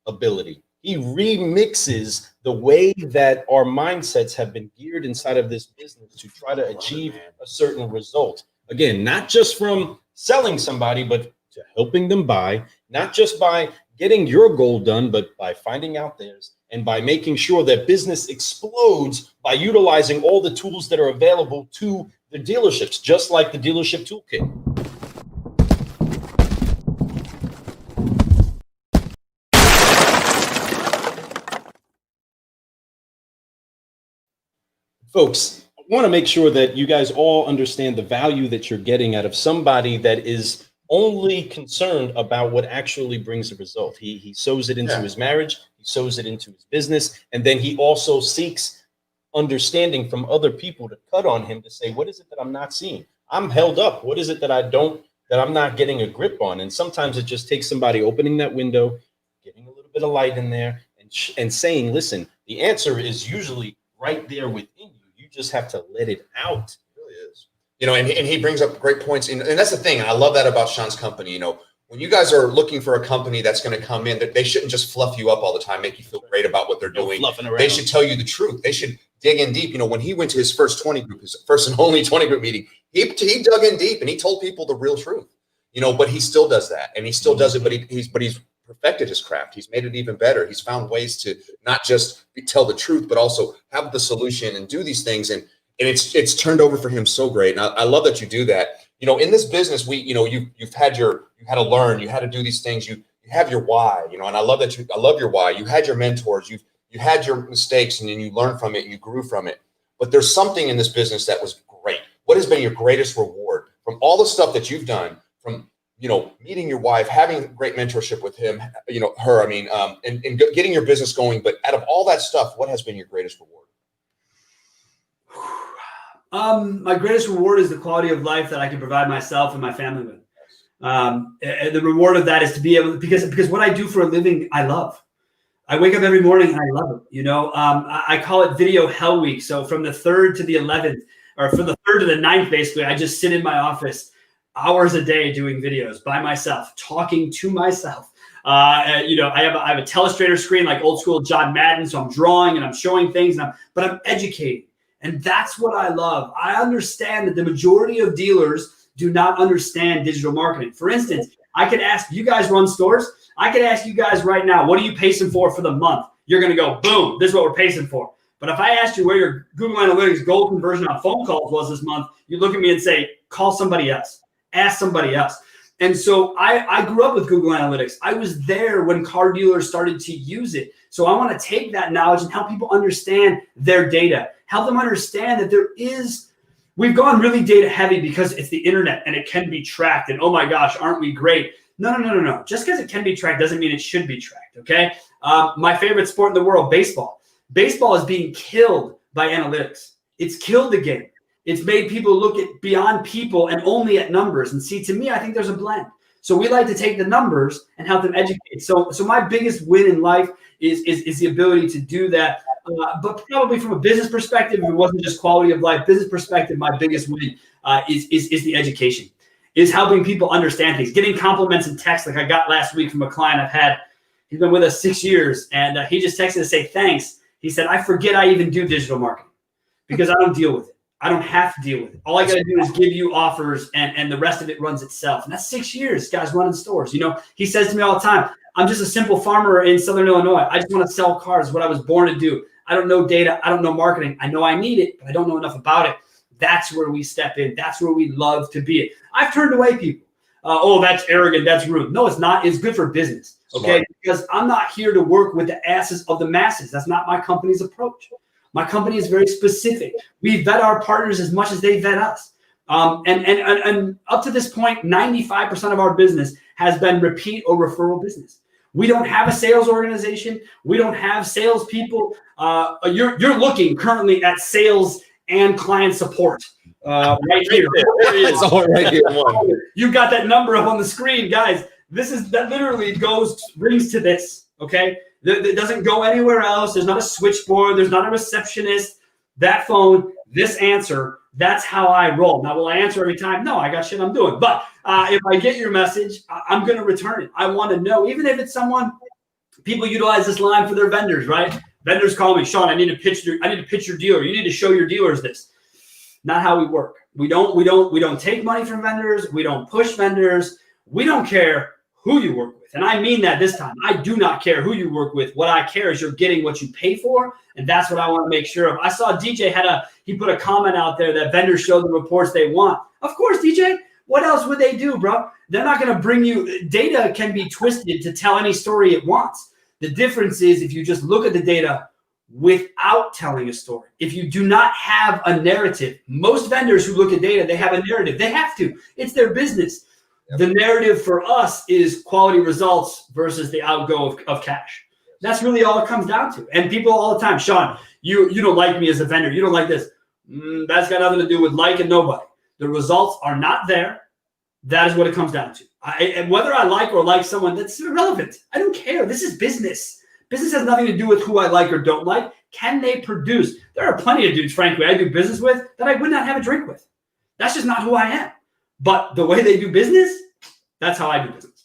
ability. He remixes the way that our mindsets have been geared inside of this business to try to achieve a certain result. Again, not just from selling somebody, but to helping them buy, not just by getting your goal done, but by finding out theirs and by making sure that business explodes by utilizing all the tools that are available to the dealerships, just like the dealership toolkit. Folks, I want to make sure that you guys all understand the value that you're getting out of somebody that is only concerned about what actually brings a result. He sows it into his marriage, he sows it into his business, and then he also seeks understanding from other people to cut on him to say, what is it that I'm not seeing? I'm held up. What is it that I'm not getting a grip on? And sometimes it just takes somebody opening that window, getting a little bit of light in there, and saying, listen, the answer is usually right there within you. You just have to let it out.
It really is. You know, and he brings up great points. And that's the thing. And I love that about Sean's company. You know, when you guys are looking for a company that's going to come in, they shouldn't just fluff you up all the time, make you feel great about what they're doing. They should tell you the truth. They should dig in deep. You know, when he went to his first 20 group, his first and only 20 group meeting, he dug in deep and he told people the real truth. You know, but he still does that, and he still does it. But he's perfected his craft. He's made it even better. He's found ways to not just tell the truth, but also have the solution and do these things. And it's turned over for him so great. And I love that you do that. You know, in this business, you had to learn, you had to do these things. You have your why, you know, and I love your why. You had your mentors, you had your mistakes, and then you learned from it and you grew from it. But there's something in this business that was great. What has been your greatest reward from all the stuff that you've done, from, you know, meeting your wife, having great mentorship with him, you know, her, I mean, and getting your business going. But out of all that stuff, what has been your greatest reward?
My greatest reward is the quality of life that I can provide myself and my family with. And the reward of that is to be able to, because what I do for a living, I love. I wake up every morning and I love it. You know, I call it video hell week. So from the 3rd to the 11th, or from the 3rd to the 9th, basically, I just sit in my office hours a day doing videos by myself, talking to myself. You know, I have a telestrator screen like old school John Madden. So I'm drawing and I'm showing things, but I'm educating. And that's what I love. I understand that the majority of dealers do not understand digital marketing. For instance, I could ask, you guys run stores? I could ask you guys right now, what are you pacing for the month? You're going to go, boom, this is what we're pacing for. But if I asked you where your Google Analytics goal conversion on phone calls was this month, you look at me and say, call somebody else, ask somebody else. And so I grew up with Google Analytics. I was there when car dealers started to use it. So I want to take that knowledge and help people understand their data, help them understand that we've gone really data heavy because it's the internet and it can be tracked. And oh my gosh, aren't we great? No. Just because it can be tracked doesn't mean it should be tracked, okay? My favorite sport in the world, baseball. Baseball is being killed by analytics. It's killed the game. It's made people look at beyond people and only at numbers. And see, to me, I think there's a blend. So we like to take the numbers and help them educate. So my biggest win in life is the ability to do that. But probably from a business perspective, if it wasn't just quality of life, business perspective, my biggest win is the education, is helping people understand things, getting compliments in text like I got last week from a client I've had. He's been with us 6 years, and he just texted to say thanks. He said, I forget I even do digital marketing because I don't deal with it. I don't have to deal with it. All I got to do is give you offers, and the rest of it runs itself. And that's 6 years, guys, running stores. You know, he says to me all the time, I'm just a simple farmer in Southern Illinois. I just want to sell cars, what I was born to do. I don't know data. I don't know marketing. I know I need it, but I don't know enough about it. That's where we step in. That's where we love to be. I've turned away people. oh, that's arrogant, that's rude. No, it's not. It's good for business. Okay,
Smart.
because I'm not here to work with the asses of the masses. That's not my company's approach. My company is very specific. We vet our partners as much as they vet us. And up to this point, 95% of our business has been repeat or referral business. We don't have a sales organization. We don't have salespeople. You're looking currently at sales and client support right here.
It's all right here.
You've got that number up on the screen, guys. That literally brings to this. Okay, it doesn't go anywhere else. There's not a switchboard. There's not a receptionist. That phone, this answer. That's how I roll. Now, will I answer every time? No, I got shit I'm doing. But if I get your message, I'm going to return it. I want to know, even if it's someone, people utilize this line for their vendors, right? Vendors call me, Sean, I need to pitch your dealer. You need to show your dealers this. Not how we work. We don't take money from vendors. We don't push vendors. We don't care who you work with. And I mean that this time. I do not care who you work with. What I care is you're getting what you pay for. And that's what I want to make sure of. I saw DJ he put a comment out there that vendors show the reports they want. Of course, DJ, what else would they do, bro? They're not going to bring you, data can be twisted to tell any story it wants. The difference is if you just look at the data without telling a story, if you do not have a narrative, most vendors who look at data, they have a narrative. They have to. It's their business. Yep. The narrative for us is quality results versus the outgo of cash. That's really all it comes down to. And people all the time, Sean, you don't like me as a vendor. You don't like this. That's got nothing to do with like and nobody. The results are not there. That is what it comes down to. And whether I like or like someone, that's irrelevant. I don't care. This is business. Business has nothing to do with who I like or don't like. Can they produce? There are plenty of dudes, frankly, I do business with that I would not have a drink with. That's just not who I am. But the way they do business, that's how I do business.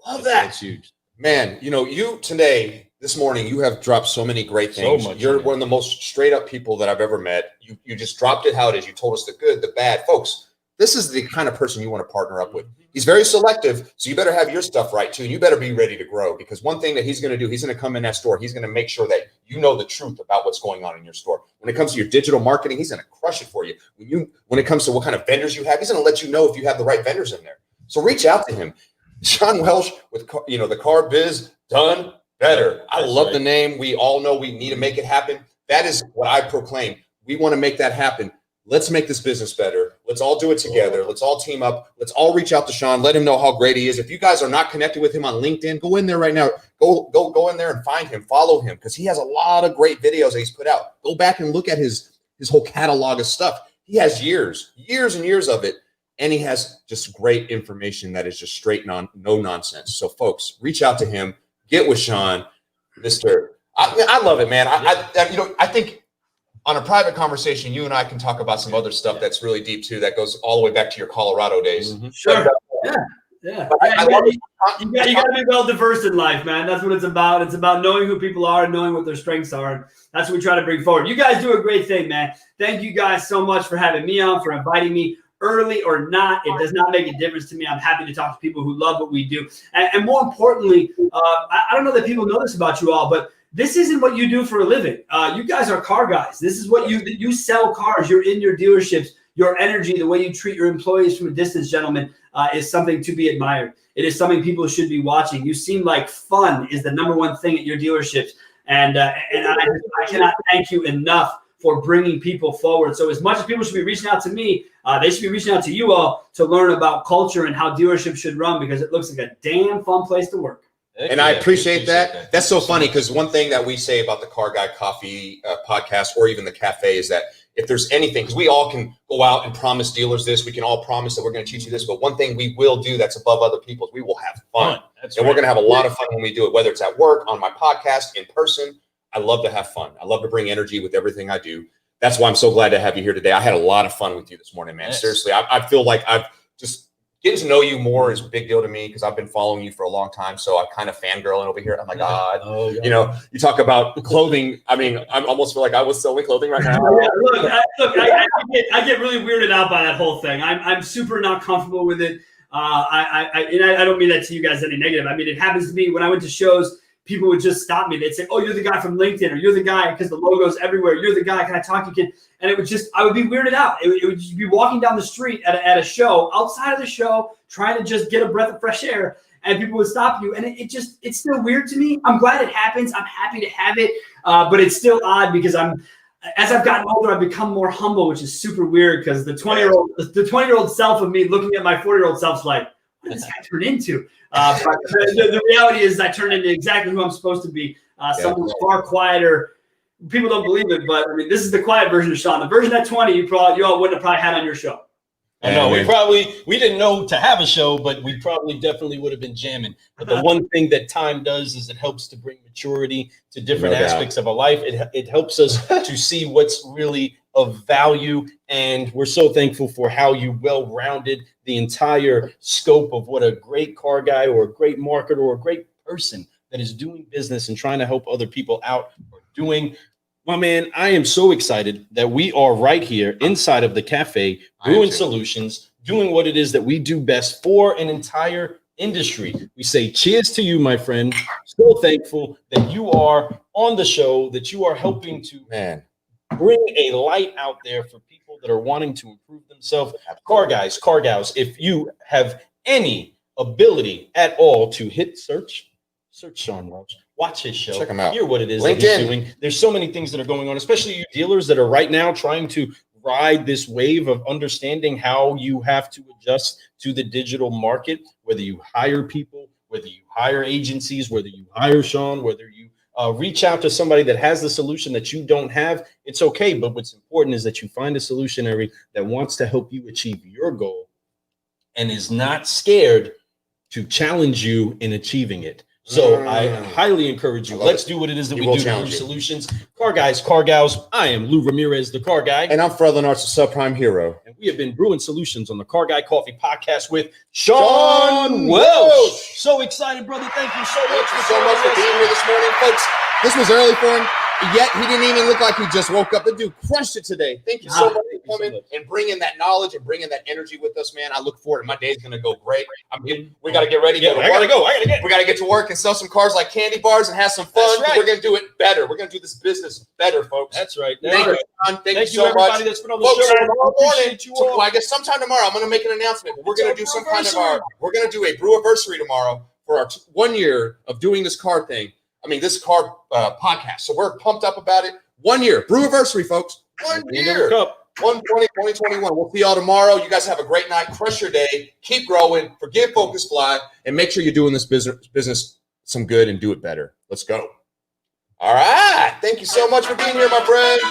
Love that. That's huge. Man, you today, this morning, you have dropped so many great things. You're one of the most straight up people that I've ever met. You just dropped it how it is. You told us the good, the bad. Folks, this is the kind of person you want to partner up with. He's very selective, so you better have your stuff right too. And you better be ready to grow, because one thing that he's going to do, he's going to come in that store. He's going to make sure that you know the truth about what's going on in your store. When it comes to your digital marketing, he's going to crush it for you. When it comes to what kind of vendors you have, he's going to let you know if you have the right vendors in there. So reach out to him. Sean Welsh with the Car Biz Done Better. I love the name. We all know we need to make it happen. That is what I proclaim. We want to make that happen. Let's make this business better. Let's all do it together. Let's all team up. Let's all reach out to Sean. Let him know how great he is. If you guys are not connected with him on LinkedIn, go in there right now. Go in there and find him. Follow him, because he has a lot of great videos that he's put out. Go back and look at his whole catalog of stuff. He has years and years of it. And he has just great information that is just straight no nonsense. So folks, reach out to him. Get with Sean, I love it, man. I think on a private conversation, you and I can talk about some other stuff that's really deep too, that goes all the way back to your Colorado days.
Mm-hmm. Sure. Yeah. You got to be well diverse in life, man. That's what it's about. It's about knowing who people are and knowing what their strengths are. And that's what we try to bring forward. You guys do a great thing, man. Thank you guys so much for having me on, for inviting me. Early or not, it does not make a difference to me. I'm happy to talk to people who love what we do. And more importantly, I don't know that people know this about you all, but this isn't what you do for a living. You guys are car guys. This is what you sell cars. You're in your dealerships. Your energy, the way you treat your employees from a distance, gentlemen, is something to be admired. It is something people should be watching. You seem like fun is the number one thing at your dealerships. And I cannot thank you enough for bringing people forward. So as much as people should be reaching out to me, they should be reaching out to you all to learn about culture and how dealerships should run, because it looks like a damn fun place to work.
And I appreciate that. That's so funny, because one thing that we say about the Car Guy Coffee podcast, or even the cafe, is that if there's anything, because we all can go out and promise dealers this, we can all promise that we're going to teach you this, but one thing we will do that's above other people's, we will have fun. We're going to have a lot of fun when we do it, whether it's at work, on my podcast, in person. I love to have fun. I love to bring energy with everything I do. That's why I'm so glad to have you here today. I had a lot of fun with you this morning, man. Yes. Seriously, I feel like I've just getting to know you more is a big deal to me, because I've been following you for a long time. So I'm kind of fangirling over here. I'm like, God, you talk about clothing. I mean, I almost feel like I was selling clothing right now.
I get really weirded out by that whole thing. I'm super not comfortable with it. And I don't mean that to you guys any negative. I mean, it happens to me when I went to shows. people would just stop me. They'd say, "Oh, you're the guy from LinkedIn, or you're the guy because the logo's everywhere. You're the guy. Can I talk to you, kid?" And it would just, I would be weirded out. It would just be walking down the street at a show, outside of the show, trying to just get a breath of fresh air, and people would stop you. And it's still weird to me. I'm glad it happens. I'm happy to have it, but it's still odd because as I've gotten older, I've become more humble, which is super weird because the 20-year-old self of me looking at my 40-year-old self's like, what did this guy turn into? But the reality is I turned into exactly who I'm supposed to be, someone far quieter. People don't believe it, but I mean, this is the quiet version of Sean. The version at 20, you all wouldn't have probably had on your show.
I know we didn't know to have a show, but we probably definitely would have been jamming. But the one thing that time does is it helps to bring maturity to different aspects of our life. It helps us to see what's really of value, and we're so thankful for how you well-rounded the entire scope of what a great car guy or a great marketer or a great person that is doing business and trying to help other people out are doing. My man, I am so excited that we are right here inside of the cafe, Brewing Solutions, doing what it is that we do best for an entire industry. We say cheers to you, my friend. So thankful that you are on the show, that you are helping to bring a light out there for people that are wanting to improve themselves. Car guys, car gals, if you have any ability at all to hit search Sean Welsh. Watch his show. Check him out. Hear what it is that he's doing. There's so many things that are going on, especially you dealers that are right now trying to ride this wave of understanding how you have to adjust to the digital market, whether you hire people, whether you hire agencies, whether you hire Sean, whether you reach out to somebody that has the solution that you don't have. It's okay. But what's important is that you find a solutionary that wants to help you achieve your goal and is not scared to challenge you in achieving it. So I highly encourage you. Let's do what it is that we do to Brew Solutions. Car guys, car gals, I am Lou Ramirez, the car guy.
And I'm Fred Lenartz, the subprime hero.
And we have been Brewing Solutions on the Car Guy Coffee Podcast with Sean Welsh. So excited, brother. Thank you so much
for being here this morning. Folks, this was early for him, yet he didn't even look like he just woke up. The dude crushed it today. Thank you so much for coming and bringing that knowledge and bringing that energy with us, man. I look forward to my day's going to go great. We got to get ready. We got to get to work and sell some cars like candy bars and have some fun. Right. We're going to do it better. We're going to do this business better, folks.
That's right.
Thank you, Sean. Thank you so much. That's been on the show. Tomorrow morning, well, I guess sometime tomorrow, I'm going to make an announcement. We're going to do some kind of we're going to do a brew-anniversary tomorrow for our 1 year of doing this car thing. This car podcast. So we're pumped up about it. 1 year. Brew-anniversary, folks. 1 year. 2021. We'll see y'all tomorrow. You guys have a great night. Crush your day. Keep growing. Forgive, focus, fly. And make sure you're doing this business some good and do it better. Let's go. All right. Thank you so much for being here, my friend.